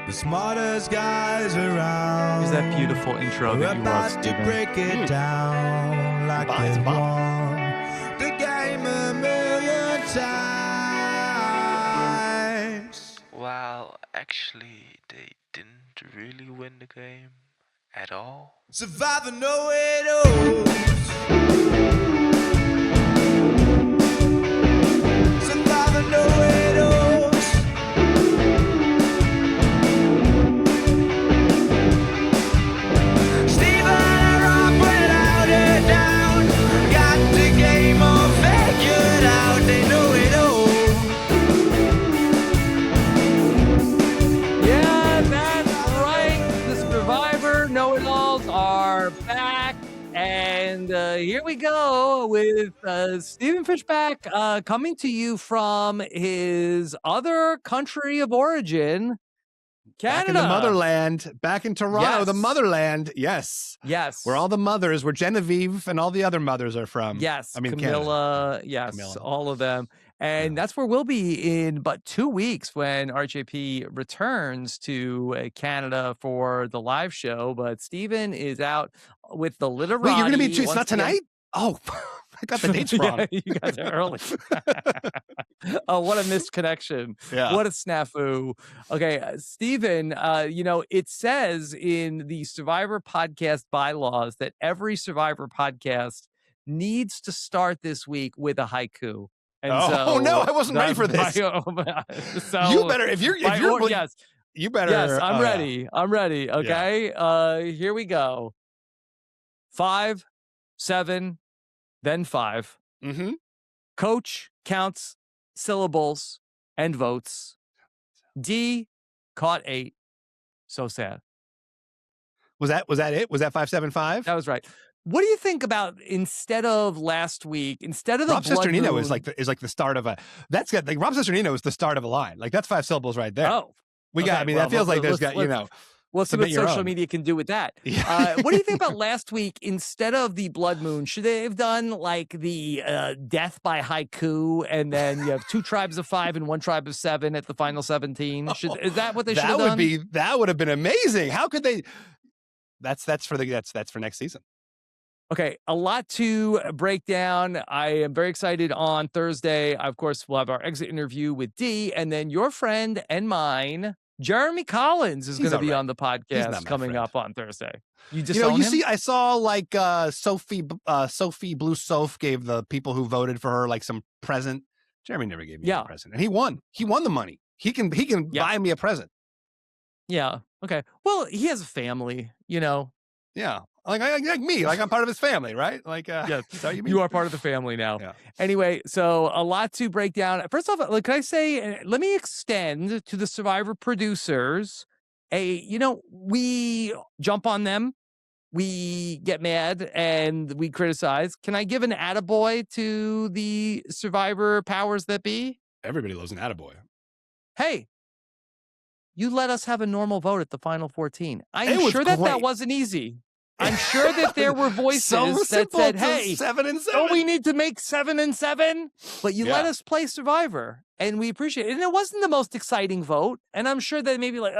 The smartest guys around. Is that beautiful intro that you love, about Steven? to break it down like they won the game a million times. Well, actually, they didn't really win the game at all. Survivor know it all. Survivor know it all. And here we go with Stephen Fishbach coming to you from his other country of origin, Canada. Back in the motherland, back in Toronto, Yes. the motherland. Yes. Yes. Where all the mothers, where Genevieve and all the other mothers are from. Yes. I mean, Camilla. Canada. Yes. Camilla. All of them. And that's where we'll be in but 2 weeks when RHAP returns to Canada for the live show. But Stephen is out with the literati. Wait, you're going to be, it's not tonight? Oh, I got the dates wrong. Yeah, you got it early. Oh, what a missed connection. Yeah. What a snafu. Okay, Stephen, it says in the Survivor podcast bylaws that every Survivor podcast needs to start this week with a haiku. And no, I wasn't ready for this. So you better, if you're yes. You better. Yes, I'm ready. I'm ready. Okay. Yeah. Here we go. 5, 7, then 5. Mm-hmm. Coach counts syllables and votes. D caught 8. So sad. Was that it? Was that 575? That was right. What do you think about instead of last week, instead of the Rob blood Cesternino moon, is like the start of a. That's good. Like Rob Cesternino is the start of a line. Like that's 5 syllables right there. Oh, that feels like there's got We'll see what social media can do with that. Yeah. What do you think about last week? Instead of the blood moon, should they have done like the death by haiku, and then you have 2 tribes of 5 and 1 tribe of 7 at the final 17? Is that what they should have done? That would have been amazing. How could they? That's for next season. Okay, a lot to break down. I am very excited on Thursday. Of course, we'll have our exit interview with Dee, and then your friend and mine, Jeremy Collins, is going to be on the podcast coming up on Thursday. You disown him? See, I saw like Sophie Blue Soph gave the people who voted for her like some present. Jeremy never gave me a present, and he won. He won the money. He can buy me a present. Yeah. Okay. Well, he has a family, Yeah. Like me, like I'm part of his family, right? Like, yes, you are part of the family now. Yeah. Anyway, so a lot to break down. First off, like, can I say, let me extend to the Survivor producers we jump on them, we get mad, and we criticize. Can I give an attaboy to the Survivor powers that be? Everybody loves an attaboy. Hey, you let us have a normal vote at the final 14. I'm sure that wasn't easy. I'm sure that there were voices that said, hey, 7 and 7. Don't we need to make 7 and 7? But you let us play Survivor, and we appreciate it. And it wasn't the most exciting vote. And I'm sure that maybe like,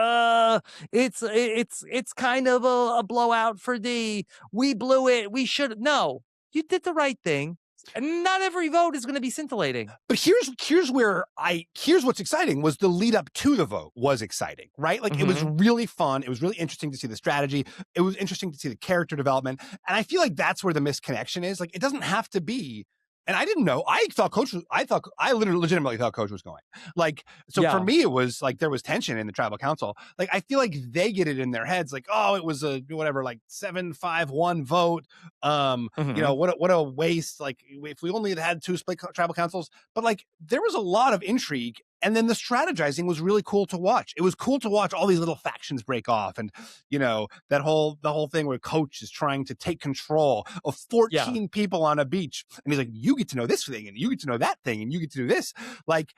it's kind of a blowout for D. We blew it. We should. No, you did the right thing. And not every vote is going to be scintillating. But here's what's exciting was the lead up to the vote was exciting, right? Like it was really fun. It was really interesting to see the strategy. It was interesting to see the character development. And I feel like that's where the misconnection is. Like it doesn't have to be. And I didn't know. I legitimately thought Coach was going. Like, so for me, it was like there was tension in the tribal council. Like, I feel like they get it in their heads, like, oh, it was a whatever, like 7-5-1 vote. What a waste. Like, if we only had 2 split tribal councils, but like there was a lot of intrigue. And then the strategizing was really cool to watch. It was cool to watch all these little factions break off, and the whole thing where Coach is trying to take control of 14 people on a beach, and he's like, "You get to know this thing, and you get to know that thing, and you get to do this." Like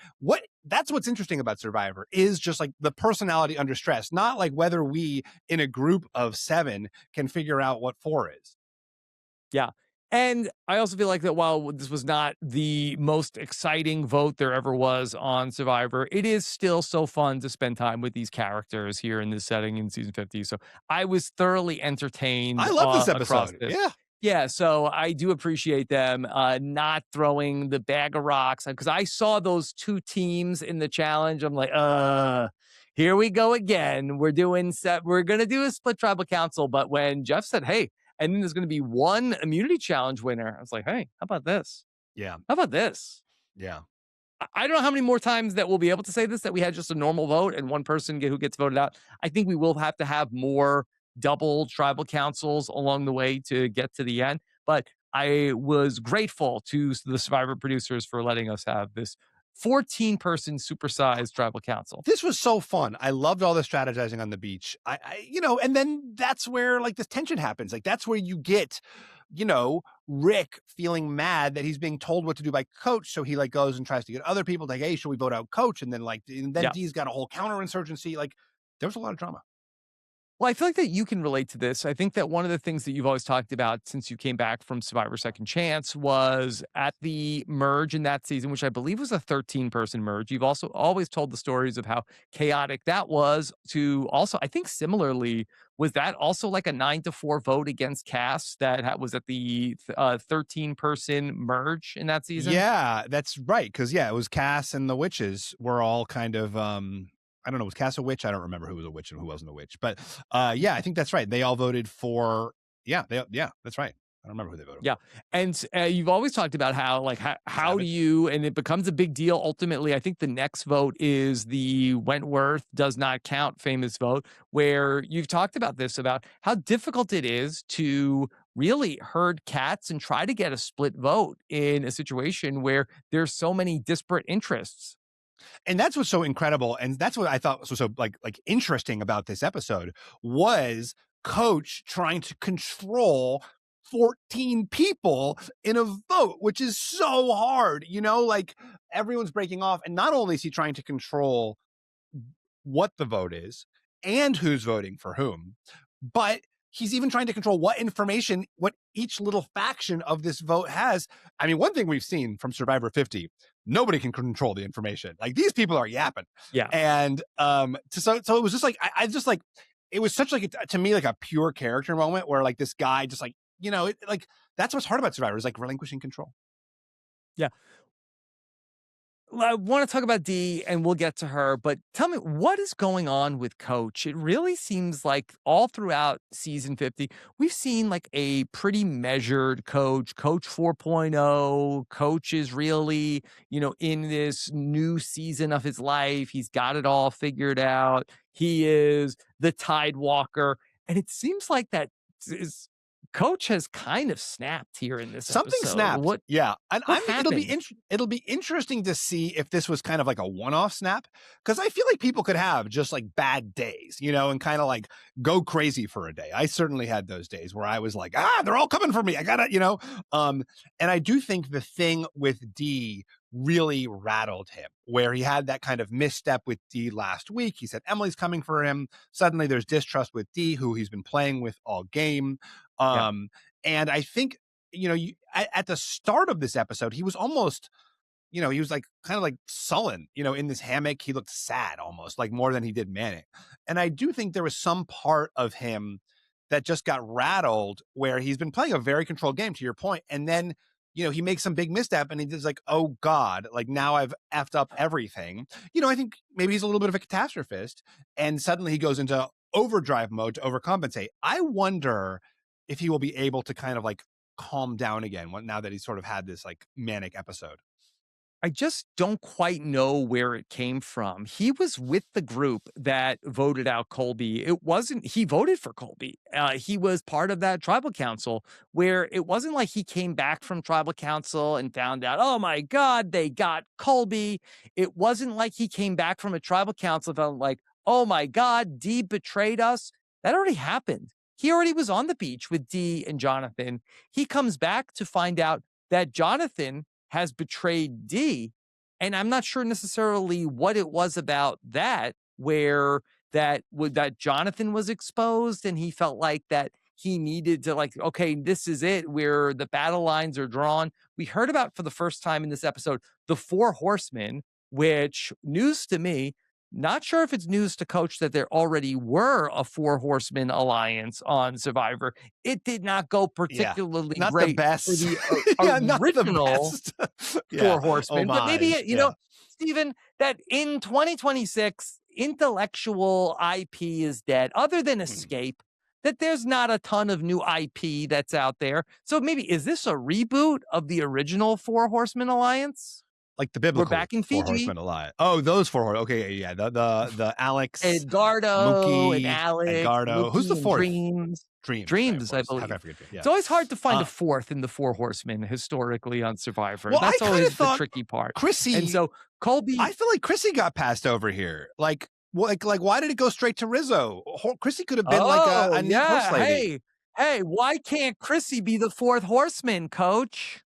that's what's interesting about Survivor is just like the personality under stress, not like whether we in a group of 7 can figure out what 4 is. Yeah. And I also feel like that while this was not the most exciting vote there ever was on Survivor, it is still so fun to spend time with these characters here in this setting in season 50. So I was thoroughly entertained I love this across episode. this. Yeah. Yeah, so I do appreciate them not throwing the bag of rocks, because I saw those two teams in the challenge. I'm like, here we go again. We're gonna do a split tribal council. But when Jeff said, hey, and then there's gonna be one immunity challenge winner, I was like, hey, how about this? Yeah. How about this? Yeah. I don't know how many more times that we'll be able to say this, that we had just a normal vote and one person who gets voted out. I think we will have to have more double tribal councils along the way to get to the end. But I was grateful to the Survivor producers for letting us have this 14-person supersized tribal council. This was so fun. I loved all the strategizing on the beach. And then that's where like this tension happens. Like that's where you get, Rick feeling mad that he's being told what to do by Coach. So he like goes and tries to get other people like, hey, should we vote out Coach? And then Dee's got a whole counterinsurgency. Like there was a lot of drama. Well, I feel like that you can relate to this. I think that one of the things that you've always talked about since you came back from Survivor Second Chance was at the merge in that season, which I believe was a 13-person merge. You've also always told the stories of how chaotic that was. To also, I think similarly, was that also like a 9-4 vote against Cass that was at the 13-person merge in that season? Yeah, that's right. Because it was Cass and the witches were all kind of I don't know, was Cass a witch? I don't remember who was a witch and who wasn't a witch. But I think that's right. They all voted for, that's right. I don't remember who they voted for. And you've always talked about how do you, and it becomes a big deal ultimately. I think the next vote is the Wentworth does not count famous vote, where you've talked about this, about how difficult it is to really herd cats and try to get a split vote in a situation where there's so many disparate interests. And that's what's so incredible. And that's what I thought was so like interesting about this episode was Coach trying to control 14 people in a vote, which is so hard, like everyone's breaking off. And not only is he trying to control what the vote is and who's voting for whom, but he's even trying to control what each little faction of this vote has. I mean, one thing we've seen from Survivor 50, nobody can control the information. Like these people are yapping. Yeah. And so it was just like, I just like, it was such like, to me, like a pure character moment where like this guy just like, that's what's hard about Survivor is like relinquishing control. Yeah. I want to talk about Dee and we'll get to her, but tell me, what is going on with Coach? It really seems like all throughout season 50, we've seen like a pretty measured Coach 4.0. Coach is really, in this new season of his life. He's got it all figured out. He is the Tide Walker. And it seems like that is Coach has kind of snapped here in this Something episode. snapped. Yeah. And happened? it'll be interesting to see if this was kind of like a one-off snap. Because I feel like people could have just like bad days, and kind of like go crazy for a day. I certainly had those days where I was like, they're all coming for me. I gotta, and I do think the thing with Dee really rattled him, where he had that kind of misstep with Dee last week. He said Emily's coming for him. Suddenly there's distrust with Dee, who he's been playing with all game. And I think, at the start of this episode, he was almost, he was like kind of like sullen, in this hammock. He looked sad almost, like more than he did manic. And I do think there was some part of him that just got rattled, where he's been playing a very controlled game, to your point. And then, he makes some big misstep and he's like, oh God, like now I've effed up everything. I think maybe he's a little bit of a catastrophist, and suddenly he goes into overdrive mode to overcompensate. I wonder if he will be able to kind of like calm down again now that he's sort of had this like manic episode. I just don't quite know where it came from. He was with the group that voted out Colby. He voted for Colby. He was part of that tribal council, where it wasn't like he came back from tribal council and found out, oh my God, they got Colby. It wasn't like he came back from a tribal council and felt like, oh my God, Dee betrayed us. That already happened. He already was on the beach with Dee and Jonathan. He comes back to find out that Jonathan has betrayed Dee. And I'm not sure necessarily what it was about that, where that Jonathan was exposed and he felt like that he needed to like, okay, this is it, where the battle lines are drawn. We heard about for the first time in this episode, the 4 horsemen, which news to me. Not sure if it's news to Coach that there already were a 4 horseman alliance on Survivor. It did not go particularly not great the best. for the not original the best. 4 horsemen. But maybe, Homage. you know, Stephen, that in 2026, intellectual IP is dead, other than Escape, that there's not a ton of new IP that's out there. So maybe, is this a reboot of the original 4 horseman alliance? Like the biblical We're back in 4 Fiji. horsemen alive. Oh, those 4 horsemen. Okay, yeah. The Alex, Edgardo Mookie, and Alex. Edgardo. Who's the Mookie and 4th? Dreams, I believe. How can I forget? Yeah. It's always hard to find a 4th in the 4 horsemen historically on Survivor. Well, That's I always the thought tricky part. Chrissy, and so Colby, I feel like Chrissy got passed over here. Like why did it go straight to Rizzo? Chrissy could have been like a neat horse lady. Hey, why can't Chrissy be the 4th horseman, Coach?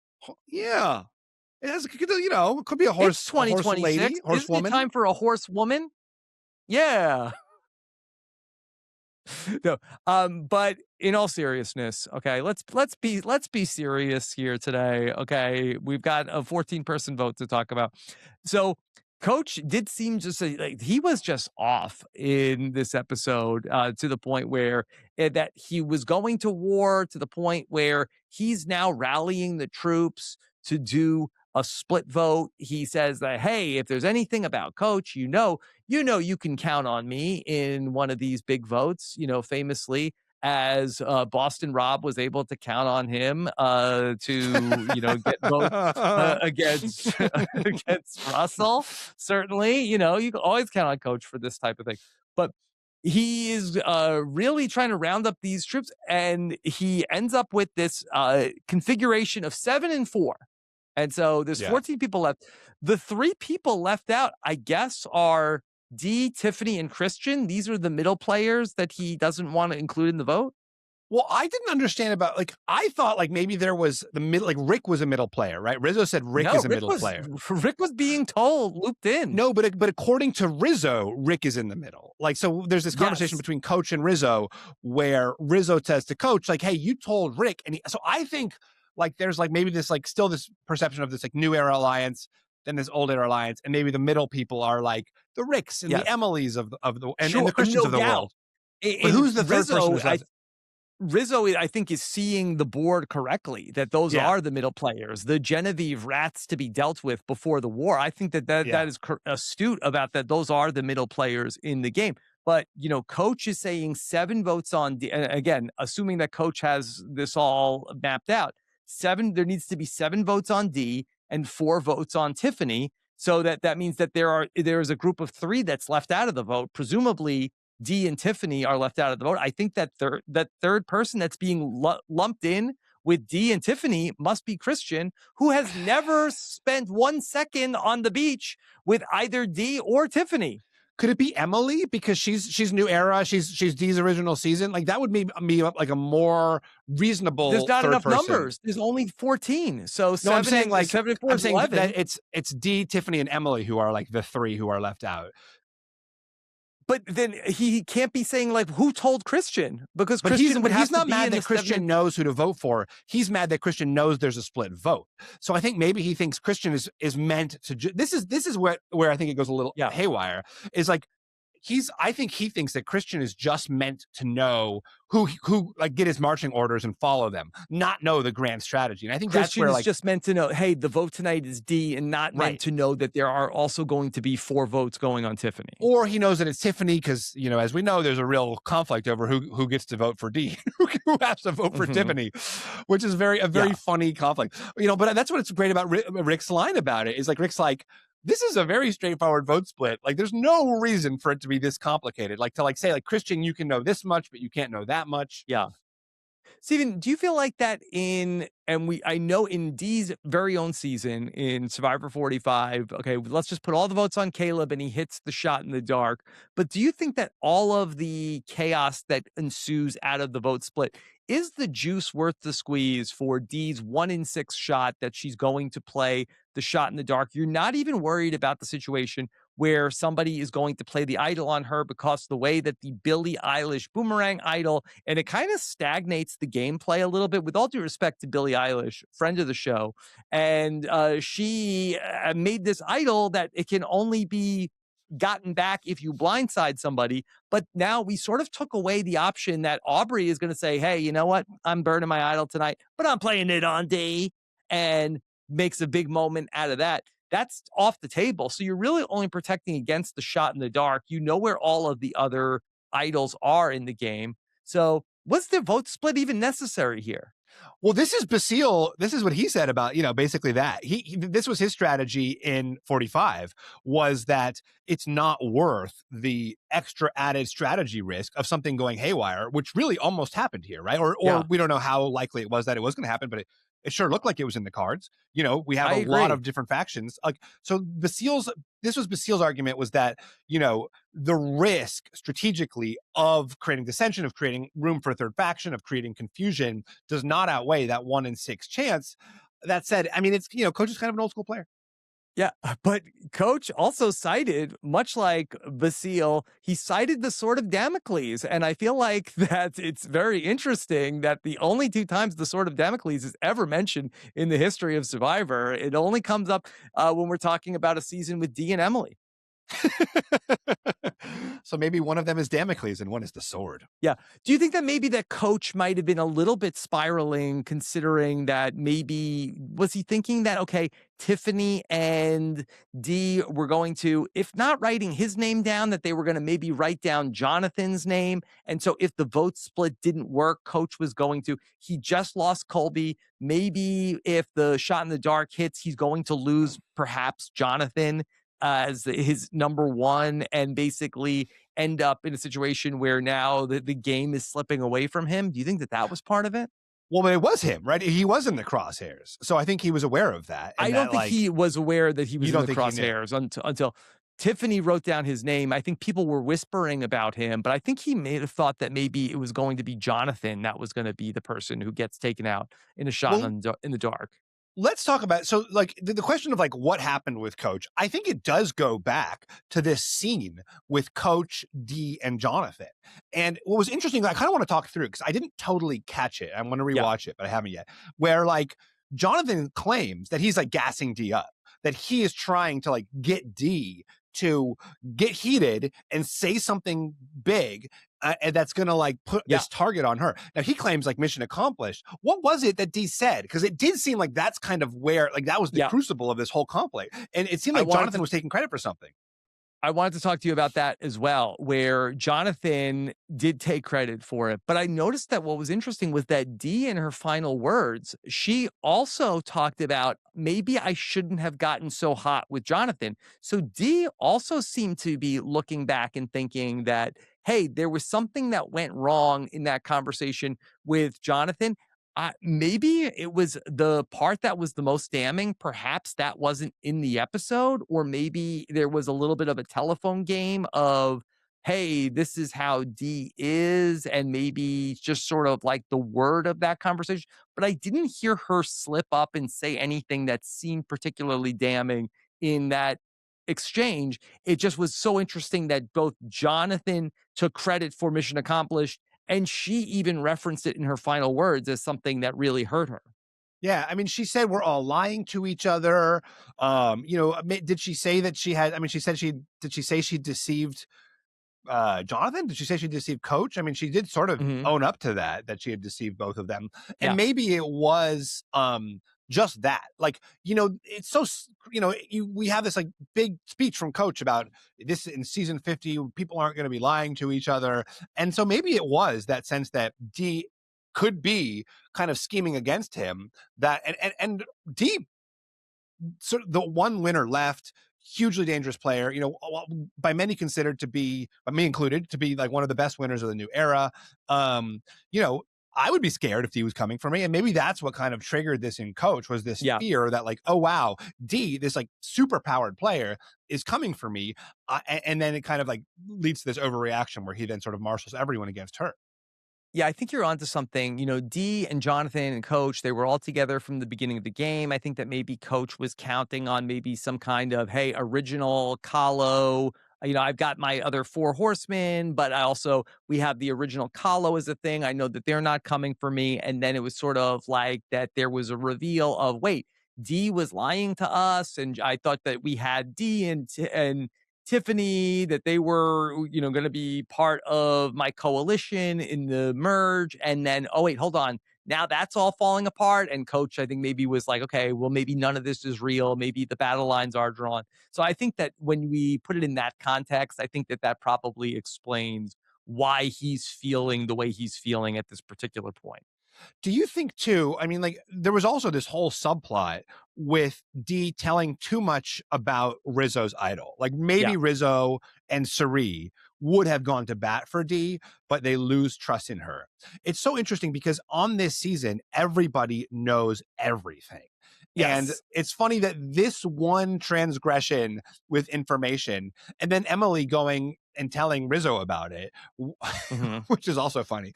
Yeah. It has, you know, it could be a horse, It's 2026. lady, horse Isn't woman. it time for a horse woman? Yeah. No, but in all seriousness, okay, let's be serious here today. Okay, we've got a 14-person vote to talk about. So Coach did seem to say like he was just off in this episode to the point where that he was going to war, to the point where he's now rallying the troops to do a split vote. He says that, hey, if there's anything about Coach, you know, you can count on me in one of these big votes. You know, famously, as Boston Rob was able to count on him to, you know, get votes against Russell. Certainly, you know, you can always count on Coach for this type of thing. But he is really trying to round up these troops, and he ends up with this configuration of 7 and 4. And so there's 14 people left. The 3 people left out, I guess, are Dee, Tiffany, and Christian. These are the middle players that he doesn't want to include in the vote. Well, I didn't understand about, like, I thought like maybe there was the middle, like Rick was a middle player, right? Rizzo said Rick is a middle player. Rick was being told, looped in. No, but according to Rizzo, Rick is in the middle. Like, so there's this conversation between Coach and Rizzo where Rizzo says to Coach, like, hey, you told Rick. And so I think like there's like maybe this like still this perception of this like new era alliance, then this old era alliance, and maybe the middle people are like the Ricks and the Emilys of the and the Christians of the world. But who's the third person? Rizzo, I think, is seeing the board correctly, that those are the middle players, the Genevieve rats to be dealt with before the war. I think that is astute about that. Those are the middle players in the game. But, you know, Coach is saying 7 votes on D. And again, assuming that Coach has this all mapped out, there needs to be 7 votes on D and 4 votes on Tiffany. So that means that there is a group of 3 that's left out of the vote. Presumably, Dee and Tiffany are left out of the vote. I think that third person that's being lumped in with Dee and Tiffany must be Christian, who has never spent 1 second on the beach with either Dee or Tiffany. Could it be Emily because she's new era? She's Dee's original season. Like that would be like a more reasonable. There's not enough person. numbers. There's only 14. So no, I'm saying like 7 and 4 is 11. That it's Dee, Tiffany, and Emily who are like the 3 who are left out. But then he can't be saying like who told Christian, because he's not mad that Christian knows who to vote for. He's mad that Christian knows there's a split vote. So I think maybe he thinks Christian is meant to. This is where I think it goes a little haywire. Is like I think he thinks that Christian is just meant to know who like get his marching orders and follow them, not know the grand strategy. And I think Christian that's where is just meant to know, hey, the vote tonight is D, and not meant to know that there are also going to be 4 votes going on Tiffany. Or he knows that it's Tiffany because, you know, as we know, there's a real conflict over who gets to vote for D, who has to vote for Tiffany, which is a very funny conflict. You know, but that's what's great about Rick's line about it is like Rick's like, this is a very straightforward vote split. Like, there's no reason for it to be this complicated. Like, to like say, like, Christian, you can know this much, but you can't know that much. Yeah. Stephen, do you feel like that I know in Dee's very own season in Survivor 45, okay, let's just put all the votes on Caleb and he hits the shot in the dark. But do you think that all of the chaos that ensues out of the vote split, is the juice worth the squeeze for Dee's 1 in 6 shot that she's going to play the shot in the dark? You're not even worried about the situation where somebody is going to play the idol on her because the way that the Billie Eilish boomerang idol, and it kind of stagnates the gameplay a little bit, with all due respect to Billie Eilish, friend of the show. And she made this idol that it can only be gotten back if you blindside somebody. But now we sort of took away the option that Aubry is going to say, hey, you know what? I'm burning my idol tonight, but I'm playing it on D, and makes a big moment out of that. That's off the table. So you're really only protecting against the shot in the dark. You know where all of the other idols are in the game. So was the vote split even necessary here? Well, this is Basile. This is what he said about, basically that. This was his strategy in 45, was that it's not worth the extra added strategy risk of something going haywire, which really almost happened here, right? Or we don't know how likely it was that it was going to happen, but it sure looked like it was in the cards. We have a lot of different factions. So this was Basile's argument, was that, the risk strategically of creating dissension, of creating room for a third faction, of creating confusion does not outweigh that 1 in 6 chance. That said, I mean, it's, Coach is kind of an old school player. Yeah, but Coach also cited, much like Basile, he cited the Sword of Damocles. And I feel like that it's very interesting that the only 2 times the Sword of Damocles is ever mentioned in the history of Survivor, it only comes up when we're talking about a season with Dee and Emily. So maybe one of them is Damocles and one is the sword. Yeah. Do you think that maybe that Coach might have been a little bit spiraling, considering that maybe, was he thinking that, okay, Tiffany and Dee were going to, if not writing his name down, that they were going to maybe write down Jonathan's name. And so if the vote split didn't work, Coach was going to, he just lost Colby. Maybe if the shot in the dark hits, he's going to lose perhaps Jonathan as his number 1, and basically end up in a situation where now the game is slipping away from him. Do you think that that was part of it? Well, but it was him, right? He was in the crosshairs. So I think he was aware of that. I don't think he was aware that he was in the crosshairs until Tiffany wrote down his name. I think people were whispering about him, but I think he may have thought that maybe it was going to be Jonathan that was going to be the person who gets taken out in a shot in the dark. Let's talk about, so the question of what happened with Coach, I think it does go back to this scene with Coach, Dee, and Jonathan. And what was interesting, I kind of want to talk through it because I didn't totally catch it. I'm going to rewatch it, but I haven't yet. Where Jonathan claims that he's gassing Dee up, that he is trying to get Dee to get heated and say something big, and that's gonna put this target on her. Now he claims mission accomplished. What was it that Dee said? Because it did seem like that's kind of where that was the crucible of this whole conflict, and it seemed like Jonathan was taking credit for something. I wanted to talk to you about that as well, where Jonathan did take credit for it. But I noticed that what was interesting was that Dee, in her final words, she also talked about, maybe I shouldn't have gotten so hot with Jonathan. So Dee also seemed to be looking back and thinking that, hey, there was something that went wrong in that conversation with Jonathan. Maybe it was the part that was the most damning. Perhaps that wasn't in the episode, or maybe there was a little bit of a telephone game of, hey, this is how Dee is, and maybe just sort of the word of that conversation. But I didn't hear her slip up and say anything that seemed particularly damning in that exchange. It just was so interesting that both Jonathan took credit for mission accomplished, and she even referenced it in her final words as something that really hurt her. Yeah, I mean, she said we're all lying to each other. Did she say that she had? I mean, did she say she deceived Jonathan? Did she say she deceived Coach? I mean, she did sort of own up to that she had deceived both of them, and maybe it was just that. It's so, we have this big speech from Coach about this in season 50, people aren't going to be lying to each other. And so maybe it was that sense that Dee could be kind of scheming against him, that, and Dee, sort of the one winner left, hugely dangerous player, by many considered to be, by me included, to be one of the best winners of the new era. I would be scared if Dee was coming for me. And maybe that's what kind of triggered this in Coach, was this fear that oh, wow, Dee, this super powered player, is coming for me. And then it kind of leads to this overreaction where he then sort of marshals everyone against her. Yeah, I think you're onto something. You know, Dee and Jonathan and Coach, they were all together from the beginning of the game. I think that maybe Coach was counting on maybe some kind of, hey, original Kahlo. You know, I've got my other 4 horsemen, but we have the original Kahlo as a thing. I know that they're not coming for me. And then it was sort of like that there was a reveal of, wait, Dee was lying to us. And I thought that we had Dee and Tiffany, that they were, you know, going to be part of my coalition in the merge. And then, oh, wait, hold on. Now that's all falling apart. And Coach, I think maybe was like, okay, well, maybe none of this is real. Maybe the battle lines are drawn. So I think that when we put it in that context, I think that that probably explains why he's feeling the way he's feeling at this particular point. Do you think too, I mean, like there was also this whole subplot with Dee telling too much about Rizzo's idol. Like maybe Rizo and Cirie would have gone to bat for Dee, but they lose trust in her. It's so interesting because on this season, everybody knows everything. Yes. And it's funny that this one transgression with information and then Emily going and telling Rizo about it, which is also funny,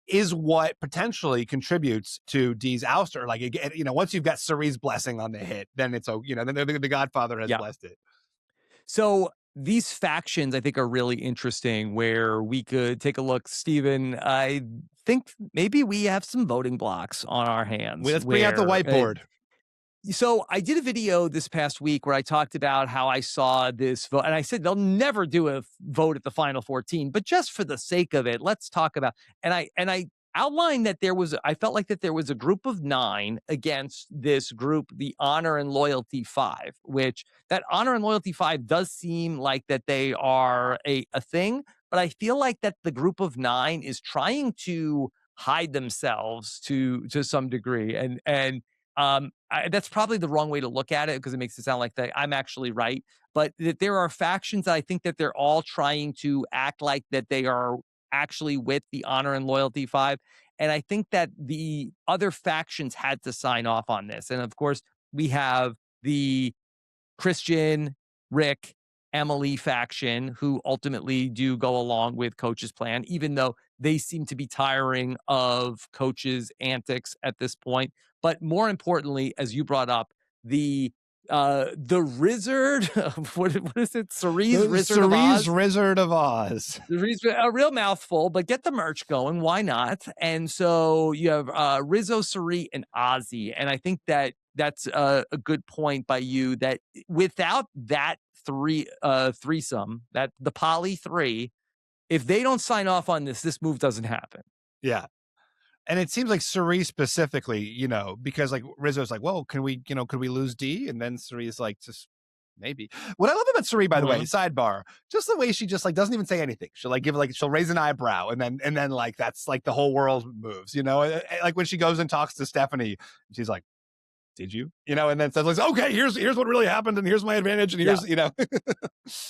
is what potentially contributes to Dee's ouster. Like, you know, once you've got Cirie's blessing on the hit, then it's, you know, then the Godfather has blessed it. So these factions, I think, are really interesting where we could take a look. Stephen, I think maybe we have some voting blocks on our hands. Let's bring out the whiteboard. So I did a video this past week where I talked about how I saw this vote, and I said they'll never do a vote at the final 14, but just for the sake of it, let's talk about. And I outlined that I felt like that there was a group of 9 against this group, the Honor and Loyalty 5, which that Honor and Loyalty 5 does seem like that they are a thing, but I feel like that the group of 9 is trying to hide themselves to some degree, and that's probably the wrong way to look at it because it makes it sound like that I'm actually right. But that there are factions that I think that they're all trying to act like that they are actually with the Honor and Loyalty 5. And I think that the other factions had to sign off on this. And of course, we have the Christian, Rick, Emily faction who ultimately do go along with Coach's plan, even though they seem to be tiring of Coach's antics at this point. But more importantly, as you brought up, the Rizzard, what is it? Cirie's Rizzard of Oz. Cirie's Rizzard of Oz. A real mouthful, but get the merch going. Why not? And so you have Rizo, Cirie, and Ozzy. And I think that that's a good point by you that without that threesome, that the poly 3, if they don't sign off on this move doesn't happen. Yeah. And it seems like Cirie specifically, you know, because like Rizzo's like, well, could we lose Dee? And then Cirie's like, just maybe. What I love about Cirie, by the way, sidebar, just the way she just like doesn't even say anything. She'll like she'll raise an eyebrow and then like that's like the whole world moves, you know, like when she goes and talks to Stephenie, she's like, did you? You know, and then says, like, okay, here's what really happened, and here's my advantage, and here's, you know.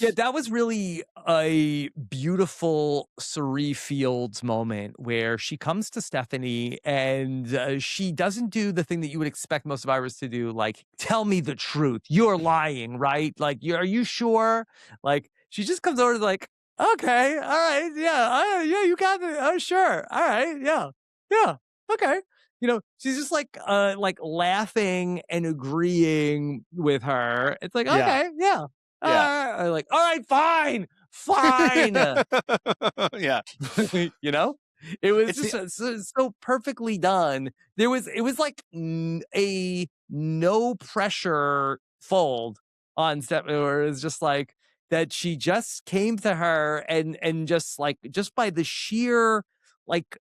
Yeah, that was really a beautiful Cirie Fields moment where she comes to Stephenie and she doesn't do the thing that you would expect most survivors to do, like, tell me the truth. You're lying, right? Like, are you sure? Like, she just comes over to like, okay, all right, yeah, you got it. Oh, sure. All right, yeah, okay. You know, she's just like laughing and agreeing with her. It's like, okay, yeah. Like, all right, fine. Yeah. You know, it was just so perfectly done. It was like a no pressure fold on Stephenie, or it was just like that she just came to her and just by the sheer like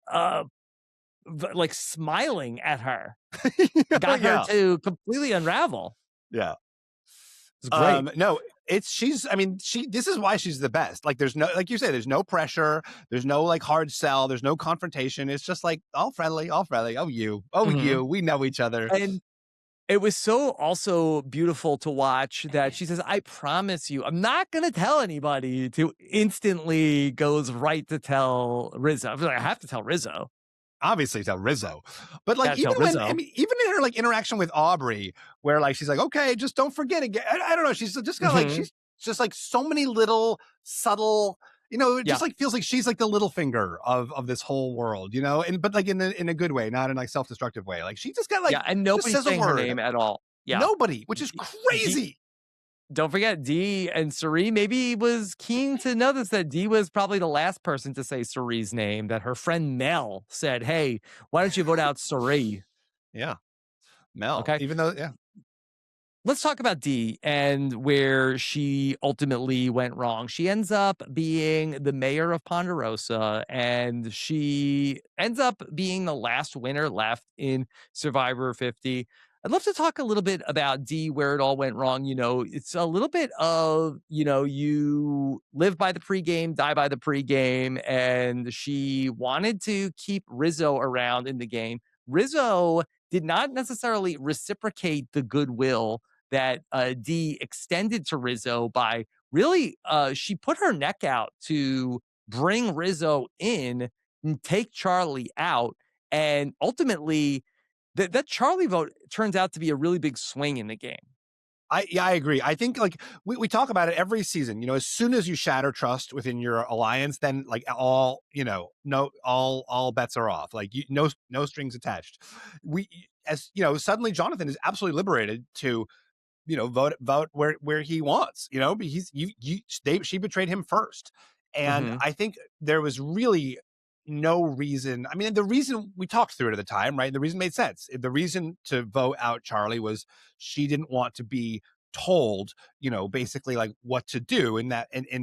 smiling at her, got her to completely unravel. Yeah. It's great. No, this is why she's the best. Like there's no, like you say, there's no pressure. There's no like hard sell. There's no confrontation. It's just like all friendly. Oh, you, we know each other. And it was so also beautiful to watch that she says, I promise you, I'm not going to tell anybody, to instantly goes right to tell Rizo. I was like, I have to tell Rizo. Obviously tell Rizo, but like even in her like interaction with Aubry, where like she's like, okay, just don't forget again. I don't know. She's just got like she's just like so many little subtle You know, it just like feels like she's like the little finger of this whole world, you know, but like in a good way, not in like self-destructive way. Like she just got like and just nobody's says a saying her word. name at all. Yeah, Nobody, which is crazy. Don't forget, Dee and Cirie maybe was keen to notice that Dee was probably the last person to say Cirie's name, that her friend Mel said, hey, why don't you vote out Cirie? Yeah. Mel. Okay. Even though, Let's talk about Dee and where she ultimately went wrong. She ends up being the mayor of Ponderosa, and she ends up being the last winner left in Survivor 50. I'd love to talk a little bit about Dee, where it all went wrong. You know, it's a little bit of, you know, you live by the pregame, die by the pregame, and she wanted to keep Rizo around in the game. Rizo did not necessarily reciprocate the goodwill that Dee extended to Rizo by really, she put her neck out to bring Rizo in and take Charlie out. And ultimately, that Charlie vote turns out to be a really big swing in the game. I agree. I think like we talk about it every season, you know, as soon as you shatter trust within your alliance, then like all, you know, all bets are off. Like no strings attached. As you know, suddenly Jonathan is absolutely liberated to, you know, vote where he wants, you know, but she betrayed him first. And I think there was really no reason. I mean, the reason we talked through it at the time, right? The reason made sense. The reason to vote out Charlie was she didn't want to be told, you know, basically like what to do in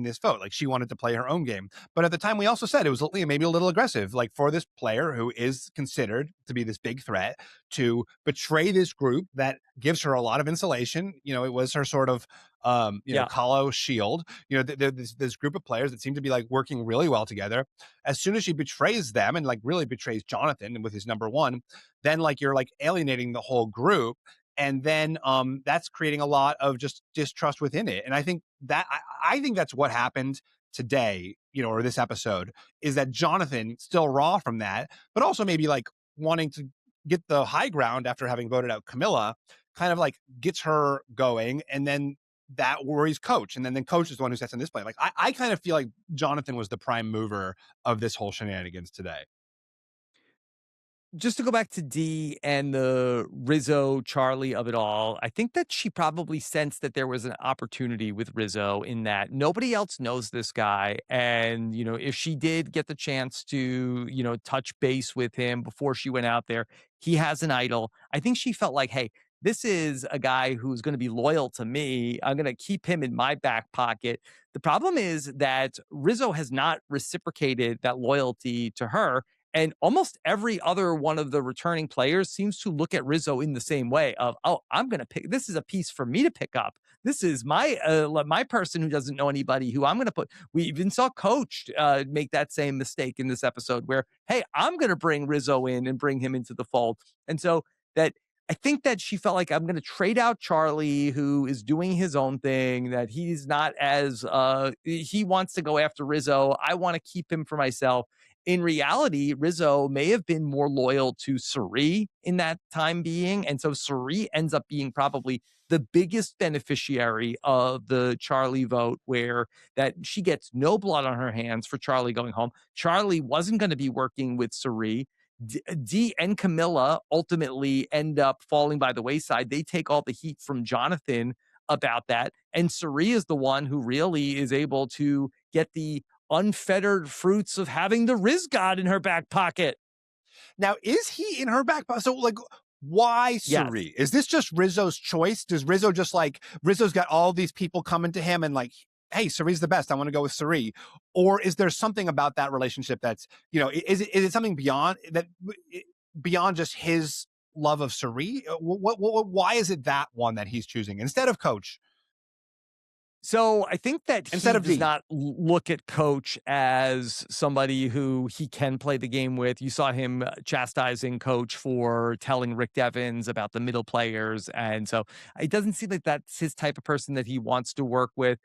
this vote. Like she wanted to play her own game. But at the time we also said it was maybe a little aggressive, like for this player who is considered to be this big threat to betray this group that gives her a lot of insulation. You know, it was her sort of, you know, Kahlo shield, you know, this group of players that seem to be like working really well together. As soon as she betrays them and like really betrays Jonathan with his number one, then like you're like alienating the whole group. And then that's creating a lot of just distrust within it. And I think that I think that's what happened today, you know, or this episode, is that Jonathan still raw from that, but also maybe like wanting to get the high ground after having voted out Camilla, kind of like gets her going. And then that worries Coach. And then Coach is the one who sets in this play. Like I kind of feel like Jonathan was the prime mover of this whole shenanigans today. Just to go back to Dee and the Rizo Charlie of it all, I think that she probably sensed that there was an opportunity with Rizo in that nobody else knows this guy. And, you know, if she did get the chance to, you know, touch base with him before she went out there, he has an idol. I think she felt like, hey, this is a guy who's going to be loyal to me. I'm going to keep him in my back pocket. The problem is that Rizo has not reciprocated that loyalty to her. And almost every other one of the returning players seems to look at Rizo in the same way of, oh, I'm going to pick, this is a piece for me to pick up. This is my person who doesn't know anybody who I'm going to put. We even saw Coach make that same mistake in this episode where, hey, I'm going to bring Rizo in and bring him into the fold. And so that I think that she felt like I'm going to trade out Charlie, who is doing his own thing, that he's not as, he wants to go after Rizo. I want to keep him for myself. In reality, Rizo may have been more loyal to Cirie in that time being. And so Cirie ends up being probably the biggest beneficiary of the Charlie vote, where that she gets no blood on her hands for Charlie going home. Charlie wasn't going to be working with Cirie. Dee and Camilla ultimately end up falling by the wayside. They take all the heat from Jonathan about that. And Cirie is the one who really is able to get the unfettered fruits of having the Riz God in her back pocket. Now, is he in her back pocket? So, like, why Cirie? Yes. Is this just Rizzo's choice? Does Rizo just like, Rizzo's got all these people coming to him and like, hey, Cirie's the best, I want to go with Cirie? Or is there something about that relationship that's, you know, is it something beyond that, beyond just his love of Cirie? Why is it that one that he's choosing instead of Coach? So I think that he does not look at Coach as somebody who he can play the game with. You saw him chastising Coach for telling Rick Devens about the middle players. And so it doesn't seem like that's his type of person that he wants to work with.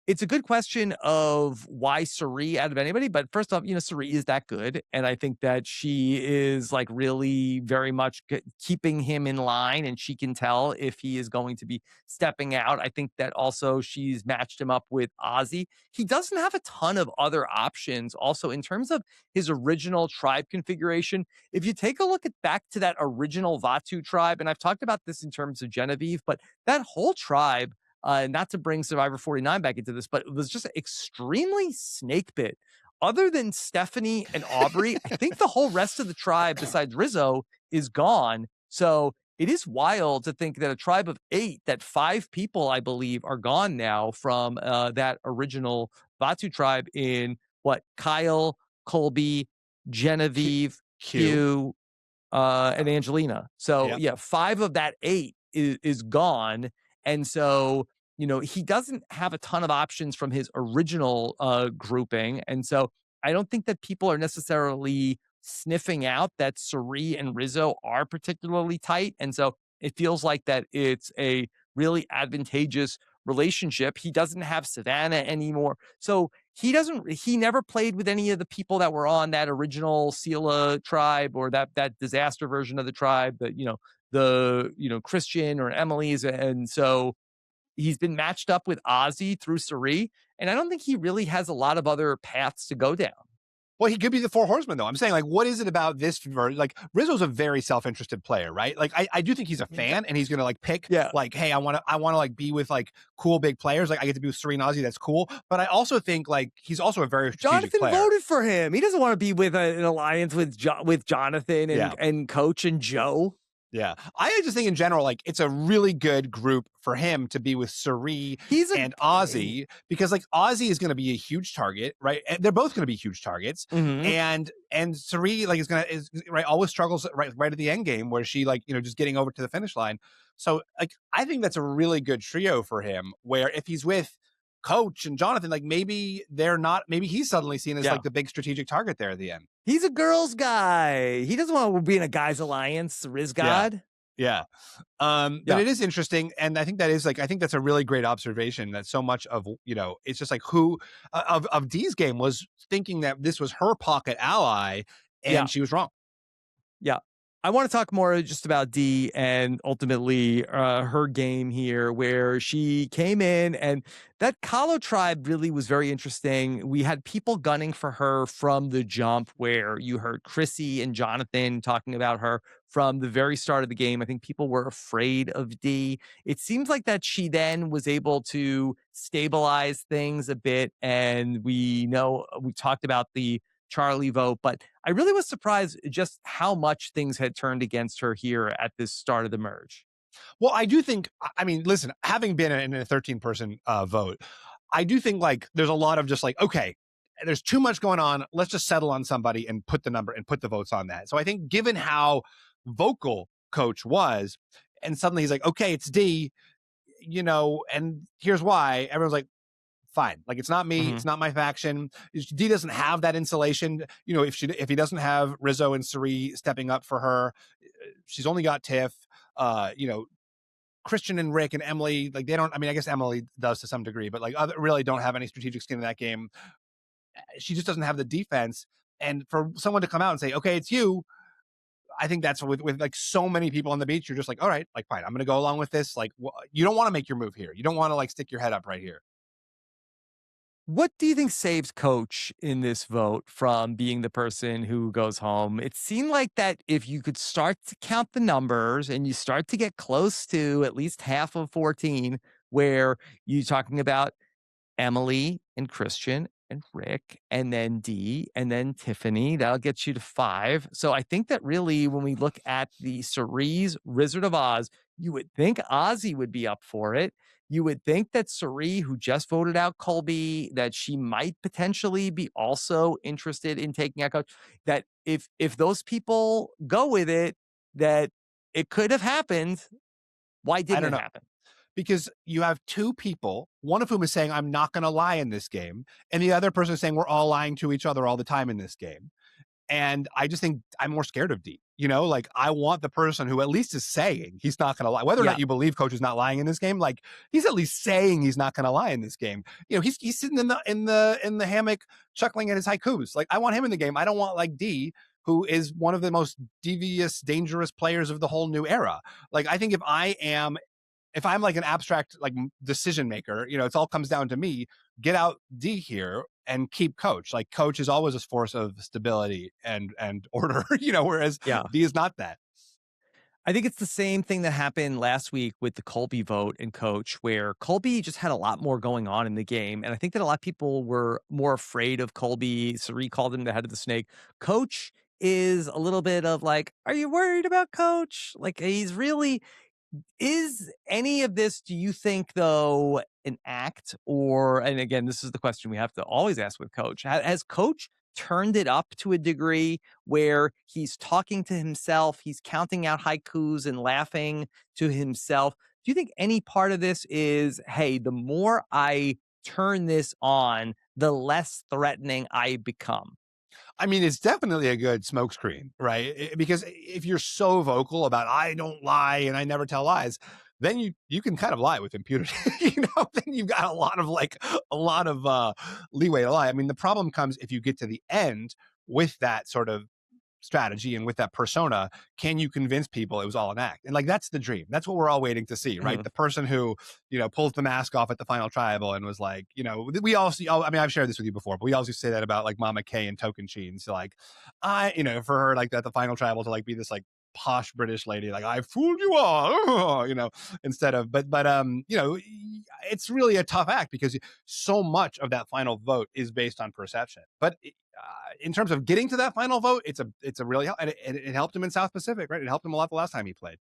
It's a good question of why Cirie out of anybody, but first off, Cirie is that good, and I think that she is like really very much keeping him in line, and she can tell if he is going to be stepping out. I think that also she's matched him up with Ozzy. He doesn't have a ton of other options. Also, in terms of his original tribe configuration, if you take a look back to that original Vatu tribe, and I've talked about this in terms of Genevieve, but that whole tribe. Not to bring Survivor 49 back into this, but it was just extremely snake bit. Other than Stephenie and Aubry, I think the whole rest of the tribe, besides Rizo, is gone. So it is wild to think that a tribe of 8, that 5 people, I believe, are gone now from that original Vatu tribe in Kyle, Colby, Genevieve, Q, and Angelina. So yeah, 5 of that 8 is gone. And so, he doesn't have a ton of options from his original grouping. And so I don't think that people are necessarily sniffing out that Cirie and Rizo are particularly tight. And so it feels like that it's a really advantageous relationship. He doesn't have Savannah anymore. So he never played with any of the people that were on that original Sela tribe or that disaster version of the tribe that, Christian or Emily's. And so he's been matched up with Ozzy through Cirie. And I don't think he really has a lot of other paths to go down. Well, he could be the 4 horsemen, though. I'm saying, like, what is it about this version? Like, Rizzo's a very self-interested player, right? Like, I do think he's a fan, and he's gonna like pick, like, hey, I want to like be with like cool big players. Like, I get to be with Cirie and Ozzy. That's cool. But I also think like he's also a very strategic Jonathan player. voted for him. He doesn't want to be with an alliance with Jonathan and Coach and Joe. Yeah. I just think in general, like, it's a really good group for him to be with Cirie and Ozzy, because like Ozzy is going to be a huge target, right? And they're both going to be huge targets. And Cirie like is always struggles right at the end game where she like, just getting over to the finish line. So like, I think that's a really good trio for him, where if he's with Coach and Jonathan, like maybe he's suddenly seen as like the big strategic target there at the end. He's a girls guy. He doesn't want to be in a guys alliance, Riz God. Yeah. But it is interesting. And I think that's a really great observation, that so much of, it's just like who of Dee's game was thinking that this was her pocket ally, and she was wrong. Yeah. I want to talk more just about Dee and ultimately her game here, where she came in, and that Kahlo tribe really was very interesting. We had people gunning for her from the jump, where you heard Chrissy and Jonathan talking about her from the very start of the game. I think people were afraid of Dee. It seems like that she then was able to stabilize things a bit. And we talked about the Charlie vote, but I really was surprised just how much things had turned against her here at this start of the merge. Well, I do think, listen, having been in a 13-person vote, I do think like there's a lot of just like, okay, there's too much going on. Let's just settle on somebody and put the votes on that. So I think given how vocal Coach was, and suddenly he's like, okay, it's Dee, and here's why, everyone's like, fine. Like, it's not me. It's not my faction. Dee doesn't have that insulation. If he doesn't have Rizo and Cirie stepping up for her, she's only got Tiff. Christian and Rick and Emily, like they don't. I guess Emily does to some degree, but like really don't have any strategic skin in that game. She just doesn't have the defense. And for someone to come out and say, okay, it's you, I think that's with like so many people on the beach, you're just like, all right, like fine, I'm going to go along with this. Like, you don't want to make your move here. You don't want to like stick your head up right here. What do you think saved Coach in this vote from being the person who goes home? It seemed like that if you could start to count the numbers and you start to get close to at least half of 14, where you're talking about Emily and Christian and Rick, and then Dee, and then Tiffany, that'll get you to 5. So I think that really, when we look at the Cirie's Wizard of Oz, you would think Ozzy would be up for it. You would think that Cirie, who just voted out Colby, that she might potentially be also interested in taking out Coach. That if those people go with it, that it could have happened. Why didn't it happen? Because you have 2 people, one of whom is saying, I'm not going to lie in this game, and the other person is saying, we're all lying to each other all the time in this game. And I just think I'm more scared of Dee. You know, like I want the person who at least is saying he's not going to lie. Whether or not you believe Coach is not lying in this game, like he's at least saying he's not going to lie in this game. You know, he's sitting in the hammock chuckling at his haikus. Like I want him in the game. I don't want like Dee, who is one of the most devious, dangerous players of the whole new era. Like I think if I'm like an abstract like decision maker, you know, it all comes down to me. Get out Dee here and keep Coach. Like Coach is always a force of stability and order, you know, whereas Dee is not that. I think it's the same thing that happened last week with the Colby vote and Coach, where Colby just had a lot more going on in the game. And I think that a lot of people were more afraid of Colby. Cirie called him the head of the snake. Coach is a little bit of like, are you worried about Coach? Like he's really... Is any of this, do you think, though, an act? Or, and again, this is the question we have to always ask with Coach. Has Coach turned it up to a degree where he's talking to himself, he's counting out haikus and laughing to himself? Do you think any part of this is, hey, the more I turn this on, the less threatening I become? I mean, it's definitely a good smokescreen, right? Because if you're so vocal about I don't lie and I never tell lies, then you can kind of lie with impunity. You know, then you've got a lot of leeway to lie. I mean, the problem comes if you get to the end with that sort of strategy and with that persona, can you convince people it was all an act? And like that's the dream. That's what we're all waiting to see, right? The person who, you know, pulls the mask off at the final tribal and was like, you know, we all see, I mean, I've shared this with you before, but we always say that about like Mama Kay and Token Sheen. So like you know, for her like at the final tribal to like be this like posh British lady, like I fooled you all, you know, instead of but you know, it's really a tough act because so much of that final vote is based on perception. But in terms of getting to that final vote, it's a really, and it helped him in South Pacific, right? It helped him a lot the last time he played.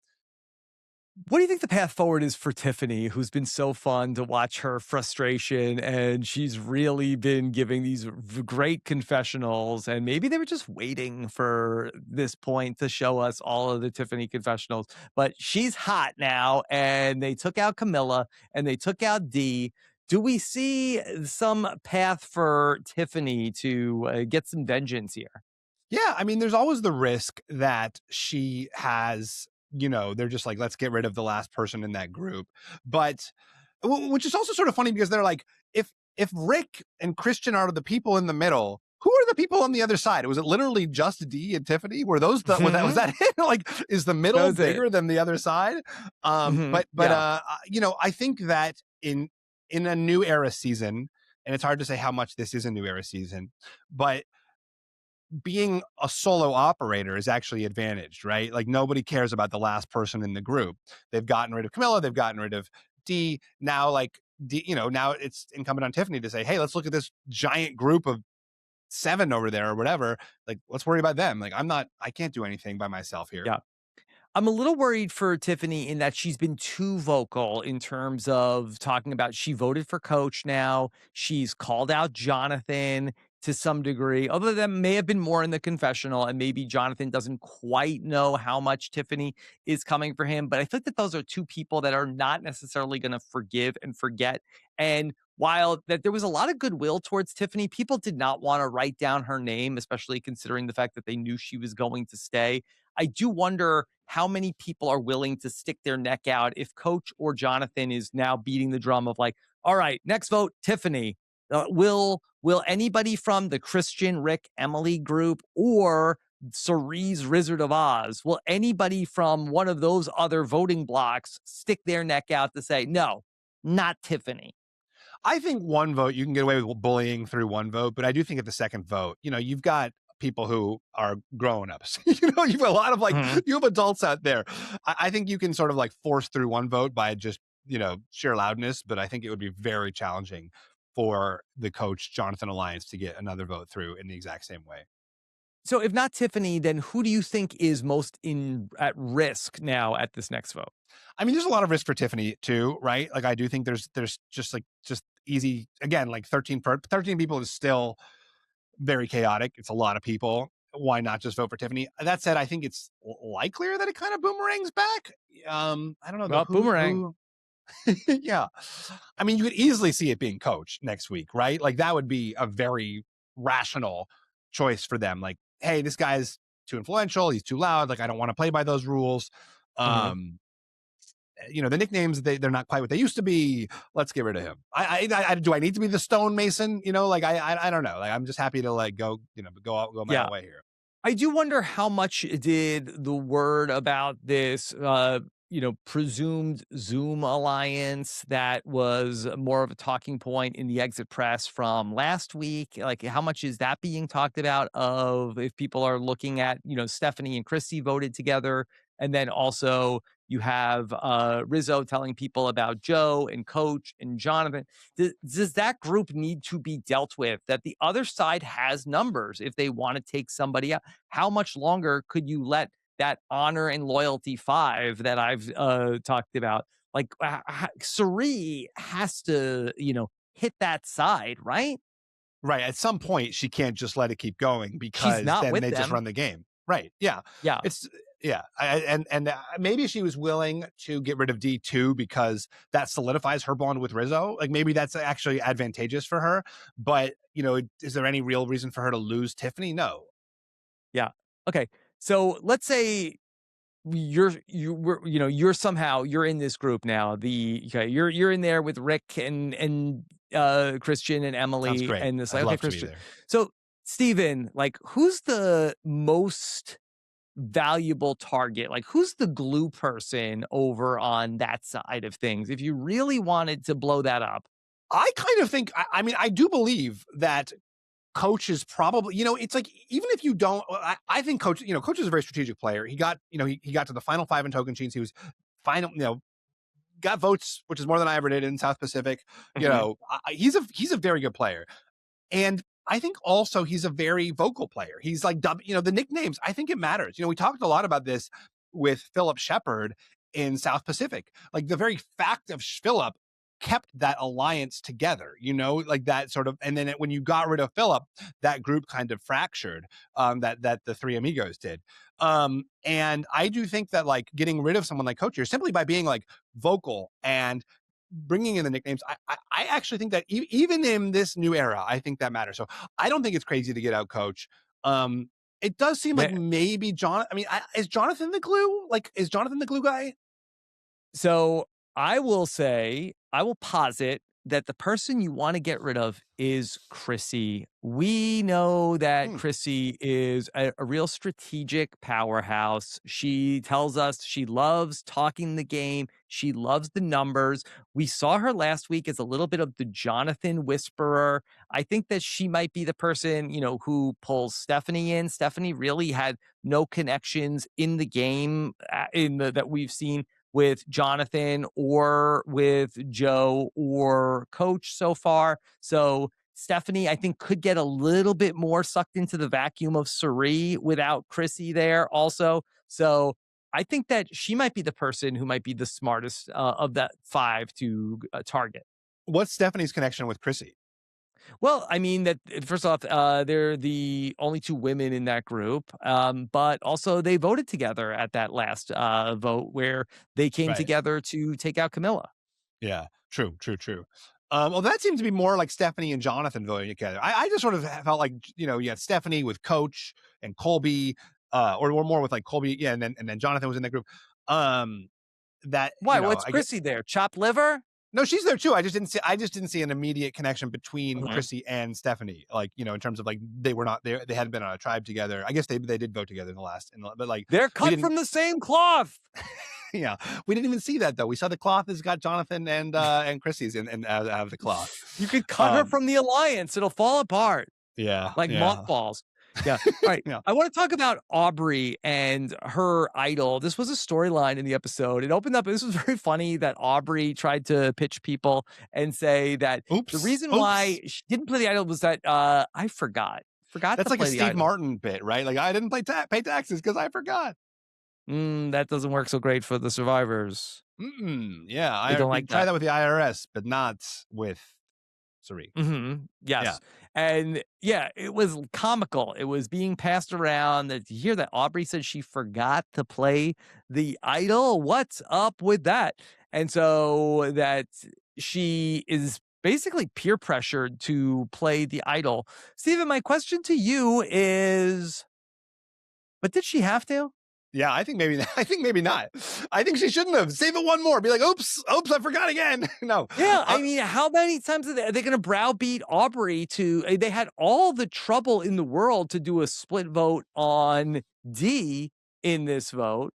What do you think the path forward is for Tiffany, who's been so fun to watch her frustration, and she's really been giving these great confessionals, and maybe they were just waiting for this point to show us all of the Tiffany confessionals, but she's hot now, and they took out Camilla, and they took out Dee. Do we see some path for Tiffany to get some vengeance here? Yeah, I mean, there's always the risk that she has, you know, they're just like, let's get rid of the last person in that group. But which is also sort of funny because they're like, if Rick and Christian are the people in the middle, who are the people on the other side? Was it literally just Dee and Tiffany? Were those the, was that it? Like, is the middle bigger than the other side? But you know, I think that in a new era season, and it's hard to say how much this is a new era season, but being a solo operator is actually advantaged, right? Like nobody cares about the last person in the group. They've gotten rid of Camilla. They've gotten rid of Dee. Now, like, Dee, you know, now it's incumbent on Tiffany to say, hey, let's look at this giant group of 7 over there or whatever. Like, let's worry about them. Like, I can't do anything by myself here. Yeah. I'm a little worried for Tiffany in that she's been too vocal in terms of talking about she voted for Coach now. She's called out Jonathan to some degree, although that may have been more in the confessional, and maybe Jonathan doesn't quite know how much Tiffany is coming for him. But I think that those are two people that are not necessarily going to forgive and forget. And while that there was a lot of goodwill towards Tiffany, people did not want to write down her name, especially considering the fact that they knew she was going to stay. I do wonder how many people are willing to stick their neck out if Coach or Jonathan is now beating the drum of like, all right, next vote, Tiffany. Will anybody from the Christian, Rick, Emily group or Cirie's Wizard of Oz, will anybody from one of those other voting blocks stick their neck out to say, no, not Tiffany? I think one vote, you can get away with bullying through one vote, but I do think at the second vote, you know, you've got people who are grown-ups. You know, you've a lot of like, you have adults out there. I think you can sort of like force through one vote by just, you know, sheer loudness, but I think it would be very challenging for the Coach Jonathan alliance to get another vote through in the exact same way. So if not Tiffany, then who do you think is most at risk now at this next vote? I mean, there's a lot of risk for Tiffany too, right? Like I do think there's just easy, again, like 13 people is still very chaotic. It's a lot of people. Why not just vote for Tiffany? That said, I think it's likelier that it kind of boomerangs back. I don't know. Well, boomerang. Yeah. I mean, you could easily see it being Coach next week, right? Like that would be a very rational choice for them. Like hey, this guy's too influential, he's too loud, like I don't want to play by those rules. You know, the nicknames, they're not quite what they used to be. Let's get rid of him. Do I need to be the stonemason? You know, like I don't know. Like I'm just happy to like go my own way here. I do wonder how much did the word about this, presumed Zoom alliance that was more of a talking point in the exit press from last week. Like, how much is that being talked about? Of if people are looking at, Stephenie and Chrissy voted together, and then also you have Rizo telling people about Joe and Coach and Jonathan. Does that group need to be dealt with? That the other side has numbers if they want to take somebody out. How much longer could you let that honor and loyalty 5 that I've talked about? Like, Cirie has to, hit that side, right? Right. At some point, she can't just let it keep going because then they just run the game. Right. Yeah. Yeah. And maybe she was willing to get rid of D2 because that solidifies her bond with Rizo. Like maybe that's actually advantageous for her. But, is there any real reason for her to lose Tiffany? No. Yeah. Okay. So let's say you're in this group now. You're in there with Rick and Christian and Emily and this. Like, okay, Christian. So Stephen, like, who's the most valuable target? Like, who's the glue person over on that side of things? If you really wanted to blow that up, I kind of think. I mean, I do believe that Coach is probably, it's like, even if you don't, I think Coach is a very strategic player. He got, he got to the final 5 in Token Chains. He was got votes, which is more than I ever did in South Pacific. He's a very good player. And I think also he's a very vocal player. He's like, the nicknames, I think it matters. We talked a lot about this with Philip Shepard in South Pacific. Like the very fact of Philip kept that alliance together, like that sort of, and then when you got rid of Philip, that group kind of fractured, that the 3 amigos did. And I do think that like getting rid of someone like Coach here simply by being like vocal and bringing in the nicknames, I actually think that even in this new era, I think that matters. So I don't think it's crazy to get out Coach. It does seem like maybe is Jonathan the glue? Like, is Jonathan the glue guy? So I will posit that the person you want to get rid of is Chrissy. We know that Chrissy is a real strategic powerhouse. She tells us she loves talking the game. She loves the numbers. We saw her last week as a little bit of the Jonathan whisperer. I think that she might be the person, who pulls Stephenie in. Stephenie really had no connections in the game that we've seen with Jonathan or with Joe or Coach so far. So Stephenie, I think, could get a little bit more sucked into the vacuum of Cirie without Chrissy there also. So I think that she might be the person who might be the smartest of that 5 to target. What's Stephenie's connection with Chrissy? Well, I mean, that first off, they're the only 2 women in that group, but also they voted together at that last vote where they came together to take out Camilla. Yeah, true. Well, that seemed to be more like Stephenie and Jonathan voting together. I just sort of felt like, you had Stephenie with Coach and Colby, or more with like Colby, and then Jonathan was in that group. What's Chrissy there? Chopped liver? No, she's there too. I just didn't see an immediate connection between Chrissy and Stephenie. Like, in terms of like they were not there. They hadn't been on a tribe together. I guess they did vote together in the last, but like they're cut from the same cloth. Yeah, we didn't even see that though. We saw the cloth has got Jonathan and Chrissy's and out of the cloth. You could cut her from the alliance; it'll fall apart. Yeah, like mothballs. Yeah. All right. I want to talk about Aubry and her idol. This was a storyline in the episode. It opened up. This was very funny that Aubry tried to pitch people and say that the reason why she didn't play the idol was that I forgot. That's like a Steve Martin bit, right? Like I didn't pay taxes because I forgot. That doesn't work so great for the survivors. Yeah, I don't like try that with the IRS, but not with Cirie. Yes. Yeah. And it was comical. It was being passed around that you hear that Aubry said she forgot to play the idol. What's up with that? And so that she is basically peer pressured to play the idol. Stephen, my question to you is, But did she have to? Yeah, I think maybe not. I think she shouldn't have. Save it one more. Be like, oops, I forgot again. No. Yeah, I mean, how many times are they going to browbeat Aubry to? They had all the trouble in the world to do a split vote on Dee in this vote.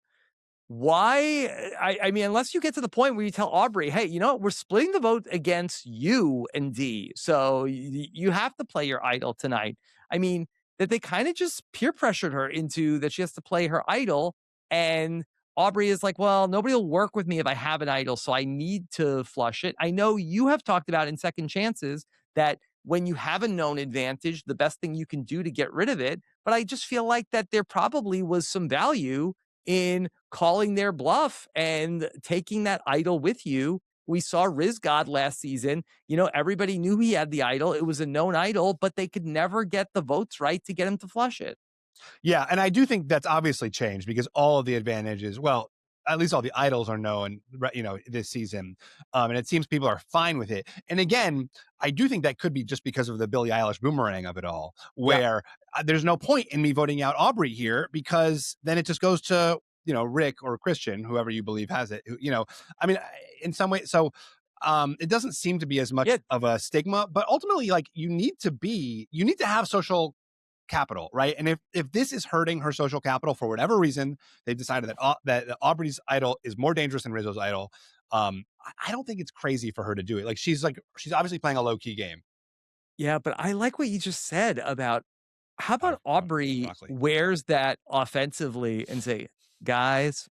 Why? I mean, unless you get to the point where you tell Aubry, hey, you know what? We're splitting the vote against you and Dee, so you have to play your idol tonight. I mean, that they kind of just peer pressured her into that she has to play her idol. And Aubry is like, well, nobody will work with me if I have an idol, so I need to flush it. I know you have talked about in Second Chances that when you have a known advantage, the best thing you can do to get rid of it. But I just feel like that there probably was some value in calling their bluff and taking that idol with you. We saw Riz God last season. You know, everybody knew he had the idol. It was a known idol, but they could never get the votes right to get him to flush it. Yeah, and I do think that's obviously changed because all of the advantages, well, at least all the idols are known, you know, this season. And it seems people are fine with it. And again, I do think that could be just because of the Billie Eilish boomerang of it all, where there's no point in me voting out Aubry here because then it just goes to, you know, Rick or Christian, whoever you believe has it, you know, I mean, in some way. So it doesn't seem to be as much of a stigma, but ultimately, like, you need to have social capital, right? And if this is hurting her social capital for whatever reason, they've decided that Aubrey's idol is more dangerous than Rizzo's idol. I don't think it's crazy for her to do it. Like she's obviously playing a low key game. Yeah, but I like what you just said about how about Aubry wears that offensively and say, guys,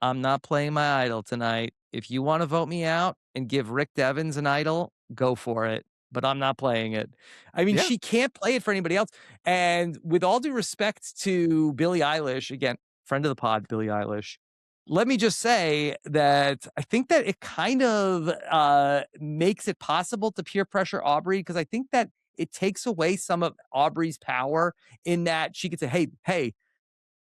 I'm not playing my idol tonight. If you want to vote me out and give Rick Devens an idol, go for it. But I'm not playing it. I mean, she can't play it for anybody else. And with all due respect to Billie Eilish, again, friend of the pod, Billie Eilish, let me just say that I think that it kind of makes it possible to peer pressure Aubry because I think that it takes away some of Aubrey's power in that she could say, hey,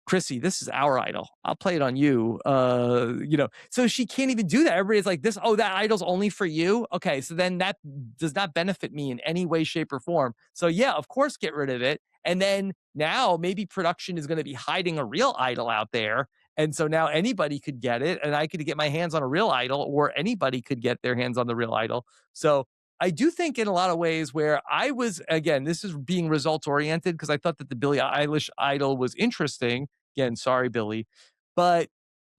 Chrissy, this is our idol. I'll play it on you. You know, so she can't even do that. Everybody's like this. Oh, that idol's only for you. Okay. So then that does not benefit me in any way, shape, or form. So yeah, of course, get rid of it. And then now maybe production is going to be hiding a real idol out there. And so now anybody could get it and I could get my hands on a real idol or anybody could get their hands on the real idol. So I do think in a lot of ways where I was, again, this is being results oriented because I thought that the Billie Eilish idol was interesting. Again, sorry, Billie. But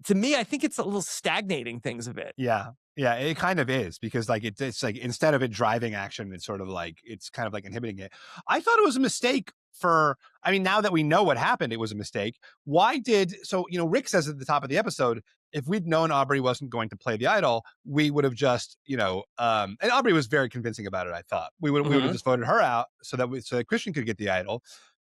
to me, I think it's a little stagnating things a bit. Yeah. Yeah, it kind of is because like it's like instead of it driving action, it's sort of like it's kind of like inhibiting it. I thought it was a mistake I mean, now that we know what happened, it was a mistake. So, you know, Rick says at the top of the episode, if we'd known Aubry wasn't going to play the idol, we would have just, you know, and Aubry was very convincing about it, I thought. We would have just voted her out so that Christian could get the idol.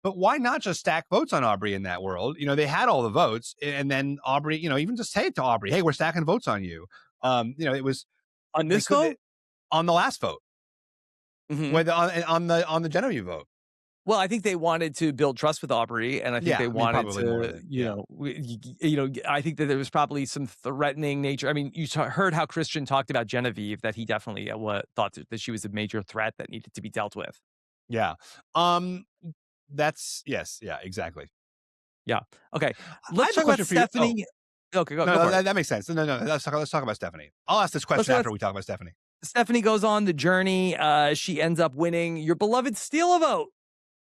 But why not just stack votes on Aubry in that world? You know, they had all the votes and then Aubry, you know, even just say it to Aubry, hey, we're stacking votes on you. You know, it was on this vote, on the last vote, on the Genevieve vote. Well, I think they wanted to build trust with Aubry, and I think they wanted to, you know, I think that there was probably some threatening nature. I mean, you heard how Christian talked about Genevieve, that he definitely thought that she was a major threat that needed to be dealt with. Yeah. Yes. Yeah, exactly. Yeah. Okay. Let's talk about Stephenie. Okay, go for it. That makes sense. No. Let's talk about Stephenie. I'll ask this question after we talk about Stephenie. Stephenie goes on the journey. She ends up winning. Your beloved steal a vote.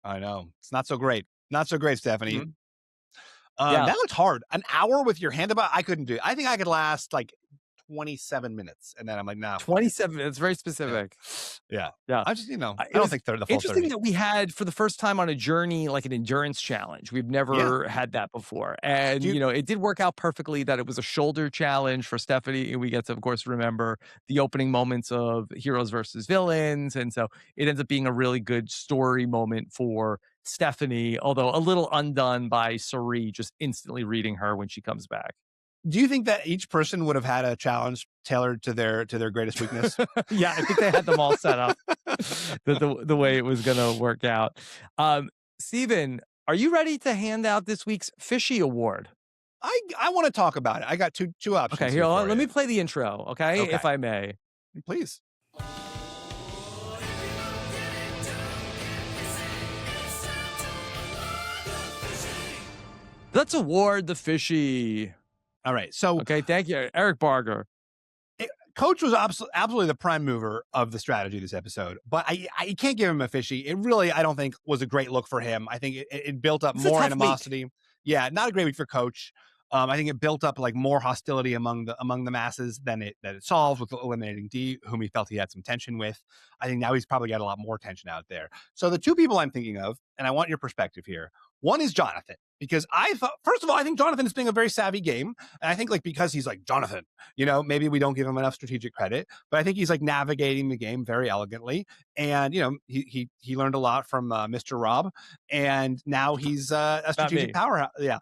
I know. It's not so great. Not so great, Stephenie. That looked hard. An hour with your hand about, I couldn't do it. I think I could last like 27 minutes. And then I'm like, nah. 27 minutes, very specific. Yeah. I just, you know, I don't think they're the full interesting 30. that we had for the first time on a journey, like an endurance challenge. We've never had that before. And, you know, it did work out perfectly that it was a shoulder challenge for Stephenie. And we get to, of course, remember the opening moments of heroes versus villains. And so it ends up being a really good story moment for Stephenie, although a little undone by Cirie just instantly reading her when she comes back. Do you think that each person would have had a challenge tailored to their greatest weakness? Yeah, I think they had them all set up the way it was going to work out. Stephen, are you ready to hand out this week's Fishy Award? I want to talk about it. I got two options. Okay, here, let me play the intro, okay, if I may. Please. Let's award the Fishy. All right. So, okay, thank you, Eric Barger. Coach was absolutely the prime mover of the strategy this episode, but I can't give him a Fishy. It really, I don't think, was a great look for him. I think it built up more animosity. Yeah, not a great week for Coach. I think it built up like more hostility among the masses than it solved with eliminating Dee, whom he felt he had some tension with. I think now he's probably got a lot more tension out there. So the two people I'm thinking of, and I want your perspective here. One is Jonathan, because I thought, first of all, I think Jonathan is playing a very savvy game. And I think like, because he's like Jonathan, maybe we don't give him enough strategic credit, but I think he's like navigating the game very elegantly. And, he learned a lot from Mr. Rob, and now he's a strategic powerhouse. Yeah.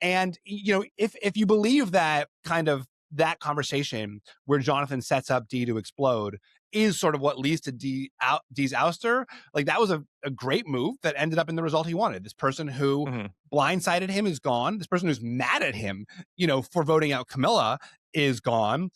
And, if you believe that kind of that conversation where Jonathan sets up Dee to explode is sort of what leads to Dee's ouster, like that was a great move that ended up in the result he wanted. This person who blindsided him is gone. This person who's mad at him, for voting out Camilla is gone.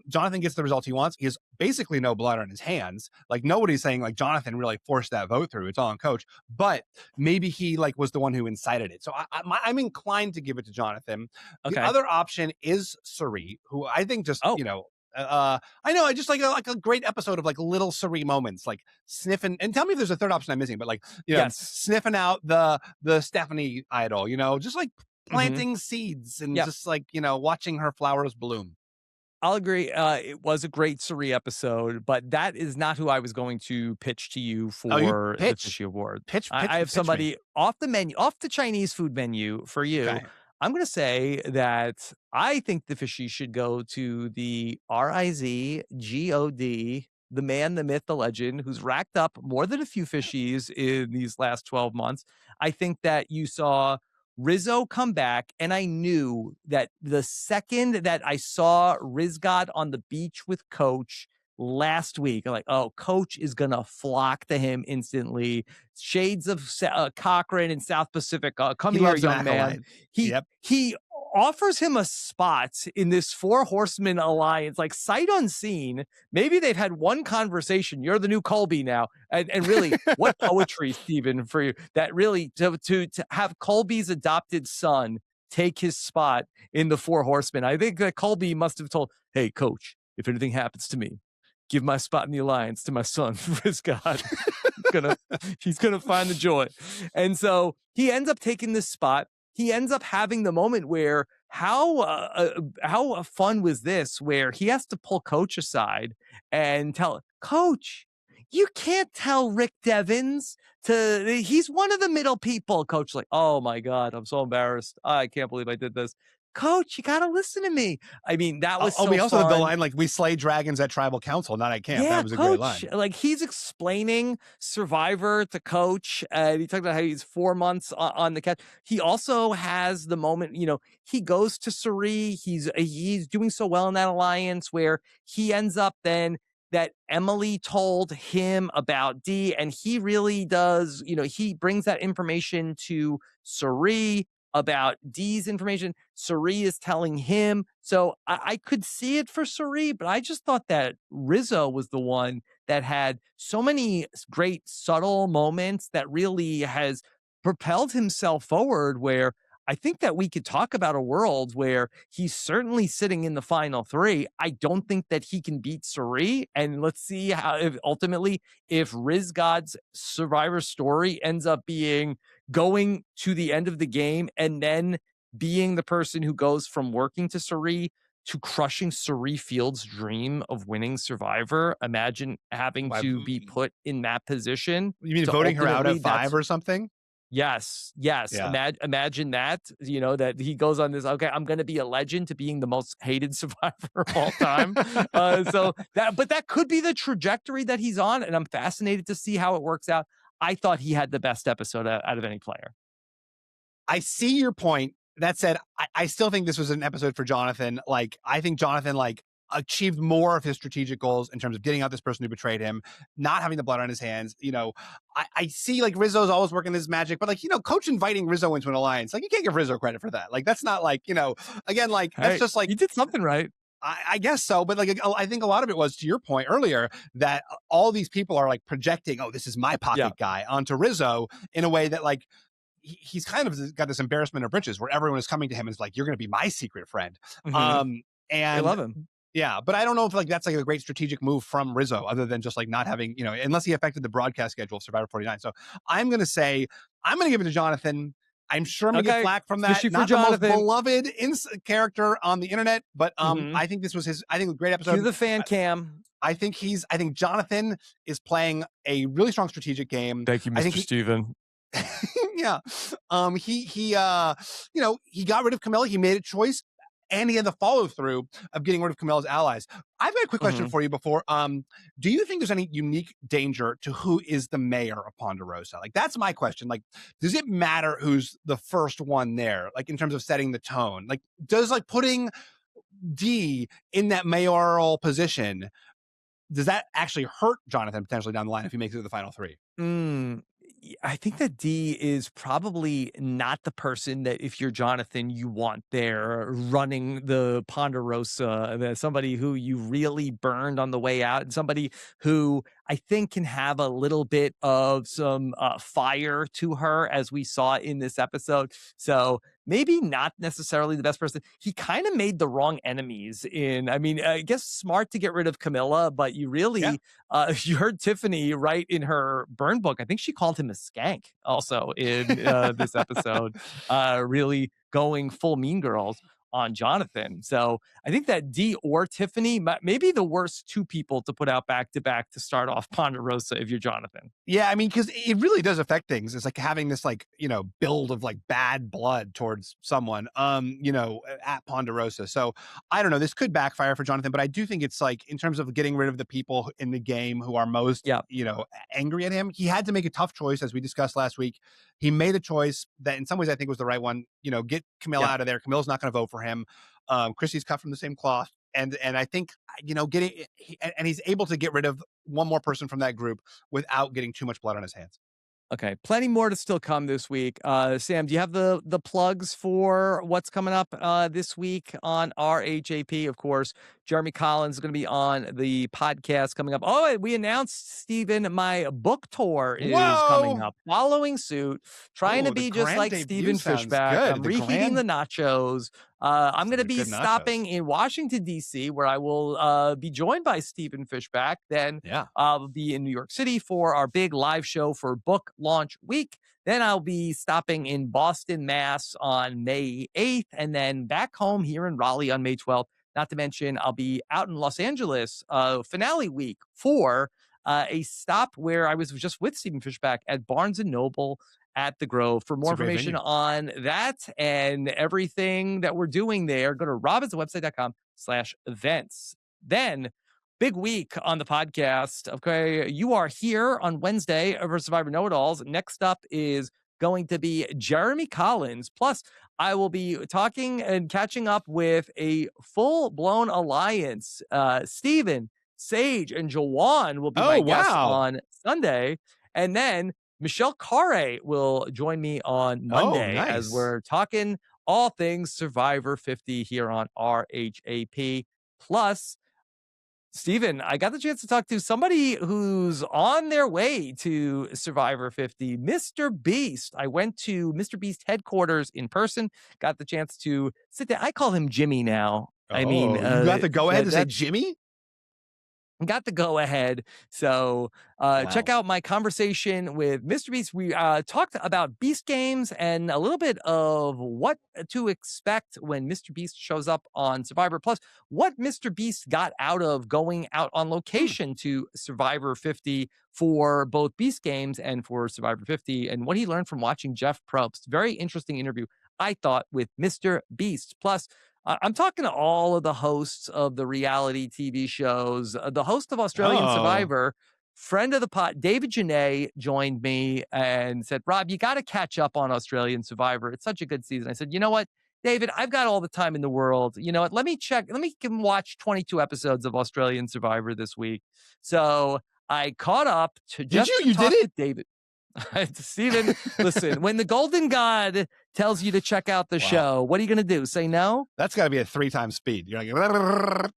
Jonathan gets the result he wants. He has basically no blood on his hands. Like nobody's saying like Jonathan really forced that vote through. It's all on Coach, but maybe he like was the one who incited it. So I'm inclined to give it to Jonathan. Okay. The other option is Cirie, who I think just, I know, I just like a great episode of like little Cirie moments, like sniffing, and tell me if there's a third option I'm missing, but like, sniffing out the Stephenie idol, just like planting seeds and just like, watching her flowers bloom. I'll agree. It was a great Cirie episode, but that is not who I was going to pitch to you for the Fishy Award. I have somebody off the menu, off the Chinese food menu for you. Okay. I'm going to say that I think the Fishy should go to the RIZGOD, the man, the myth, the legend, who's racked up more than a few Fishies in these last 12 months. I think that you saw Rizo come back, and I knew that the second that I saw Rizgod on the beach with Coach last week, I'm like, oh, Coach is going to flock to him instantly. Shades of Cochrane and South Pacific. Come here, young man. He offers him a spot in this 4 Horsemen alliance, like sight unseen. Maybe they've had one conversation. You're the new Colby now. And really, what poetry, Stephen, for you, that really to have Colby's adopted son take his spot in the 4 Horsemen. I think that Colby must have told, hey, Coach, if anything happens to me, give my spot in the alliance to my son, Rizgod. He's gonna find the joy. And so he ends up taking this spot. He ends up having the moment where how fun was this, where he has to pull Coach aside and tell Coach, you can't tell Rick Devens he's one of the middle people. Coach like, oh my God, I'm so embarrassed. I can't believe I did this. Coach, you got to listen to me. I mean, that was so we also fun. had the line, like, we slay dragons at tribal council, not at camp. Yeah, that was Coach, a great line. Like, he's explaining Survivor to Coach. He talked about how he's 4 months on the catch. He also has the moment, he goes to Cirie. He's doing so well in that alliance where he ends up then that Emily told him about Dee, and he really does, he brings that information to Cirie about Dee's information. Cirie is telling him. So I could see it for Cirie, but I just thought that Rizo was the one that had so many great subtle moments that really has propelled himself forward, where I think that we could talk about a world where he's certainly sitting in the final 3. I don't think that he can beat Cirie. And let's see how if Rizgod's Survivor story ends up being going to the end of the game and then being the person who goes from working to Cirie to crushing Cirie Field's dream of winning Survivor. Imagine having to be put in that position. You mean voting her out at 5 or something? Yes. Yeah. Imagine that, that he goes on this, okay, I'm going to be a legend to being the most hated survivor of all time. But that could be the trajectory that he's on. And I'm fascinated to see how it works out. I thought he had the best episode out of any player. I see your point. That said, I still think this was an episode for Jonathan. Like, I think Jonathan, achieved more of his strategic goals in terms of getting out this person who betrayed him, not having the blood on his hands. I see Rizzo's always working his magic, but Coach inviting Rizo into an alliance, you can't give Rizo credit for that. That's not again, that's just he did something right. I guess so. But I think a lot of it was, to your point earlier, that all these people are projecting, oh, this is my pocket guy onto Rizo in a way that he's kind of got this embarrassment of riches where everyone is coming to him and is like, you're going to be my secret friend. Mm-hmm. And I love him. Yeah, but I don't know if like that's like a great strategic move from Rizo, other than just like not having, unless he affected the broadcast schedule of Survivor 49. So I'm going to give it to Jonathan. I'm sure I'm going to get flack from that. Fishy for not the most Jonathan. beloved character on the internet, but I think this was a great episode. Cue the fan cam. I think Jonathan is playing a really strong strategic game. Thank you, Mr. Steven. Yeah. He got rid of Camilla. He made a choice. And he had the follow through of getting rid of Camilla's allies. I've got a quick question for you before. Do you think there's any unique danger to who is the mayor of Ponderosa? Like, that's my question. Like, does it matter who's the first one there? Like, in terms of setting the tone? Like, does like putting Dee in that mayoral position, does that actually hurt Jonathan potentially down the line if he makes it to the final three? I think that Dee is probably not the person that if you're Jonathan, you want there running the Ponderosa, somebody who you really burned on the way out, and somebody who I think can have a little bit of some fire to her, as we saw in this episode. So maybe not necessarily the best person. He kind of made the wrong enemies I guess smart to get rid of Camilla, but you really, you heard Tiffany write in her burn book, I think she called him a skank also in this episode, really going full Mean Girls on Jonathan. So I think that Dee or Tiffany may be the worst two people to put out back to back to start off Ponderosa if you're Jonathan. Yeah, I mean, because it really does affect things. It's like having this build of like bad blood towards someone, at Ponderosa. So I don't know. This could backfire for Jonathan, but I do think it's like in terms of getting rid of the people in the game who are most, angry at him. He had to make a tough choice, as we discussed last week. He made a choice that in some ways I think was the right one. Get Camilla out of there. Camilla's not going to vote for him. Chrissy's cut from the same cloth. And I think, he's able to get rid of one more person from that group without getting too much blood on his hands. Okay, plenty more to still come this week. Sam, do you have the plugs for what's coming up this week on RHAP? Of course, Jeremy Collins is going to be on the podcast coming up. Oh, we announced, Stephen, my book tour is coming up. Following suit, trying to be just like Stephen Fishbach. I'm reheating the nachos. I'm going to be stopping in Washington, D.C., where I will be joined by Stephen Fishbach. Then I'll be in New York City for our big live show for book launch week. Then I'll be stopping in Boston, Mass on May 8th, and then back home here in Raleigh on May 12th. Not to mention, I'll be out in Los Angeles finale week for a stop where I was just with Stephen Fishbach at Barnes & Noble at the Grove. For more information on that and everything that we're doing there, go to robinsonwebsite.com/events. Then, big week on the podcast. Okay, you are here on Wednesday over Survivor Know-It-Alls. Next up is going to be Jeremy Collins. Plus, I will be talking and catching up with a full-blown alliance. Steven, Sage, and Jawan will be my guests on Sunday. And then Michelle Carre will join me on Monday as we're talking all things Survivor 50 here on RHAP. Plus, Steven, I got the chance to talk to somebody who's on their way to Survivor 50, Mr. Beast. I went to Mr. Beast headquarters in person, got the chance to sit there. I call him Jimmy now. You got the go ahead to say Jimmy? Got the go ahead. So check out my conversation with Mr. Beast. We talked about Beast games and a little bit of what to expect when Mr. Beast shows up on Survivor. Plus, what Mr. Beast got out of going out on location to Survivor 50 for both Beast games and for Survivor 50, and what he learned from watching Jeff Probst. Very interesting interview, I thought, with Mr. Beast. Plus, I'm talking to all of the hosts of the reality TV shows. The host of Australian Survivor, friend of the pod, David Janae, joined me and said, Rob, you got to catch up on Australian Survivor. It's such a good season. I said, you know what, David, I've got all the time in the world. You know what, let me watch 22 episodes of Australian Survivor this week. So I caught up to just you talk did it? to David. Steven, listen, when the Golden God tells you to check out the show, what are you going to do? Say no? That's got to be at 3 times speed. You're like,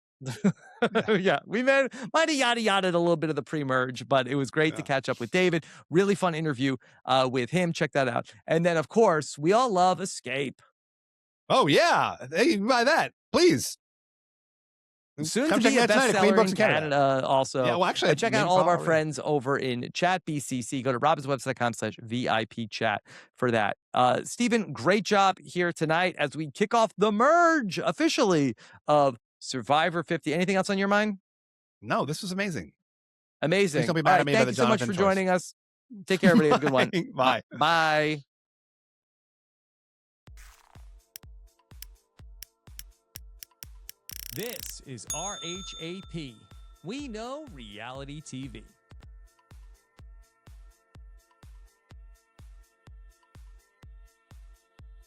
Yeah, we might have yada-yada'd a little bit of the pre-merge, but it was great to catch up with David. Really fun interview with him. Check that out. And then, of course, we all love Escape. Oh, yeah. Hey, buy that, please. Soon Come to check be a it out tonight at bestseller Queen Books in in Canada. Canada also. Yeah, well, actually, check out all of our friends over in Chat BCC. Go to robinswebsite.com/VIP chat for that. Stephen, great job here tonight as we kick off the merge officially of Survivor 50. Anything else on your mind? No, this was amazing. Amazing. Please don't be All mad right, at me thank about you the so much Jonathan for choice. joining us. Take care, everybody. Have a good one. Bye. Bye. This is RHAP. We know reality TV.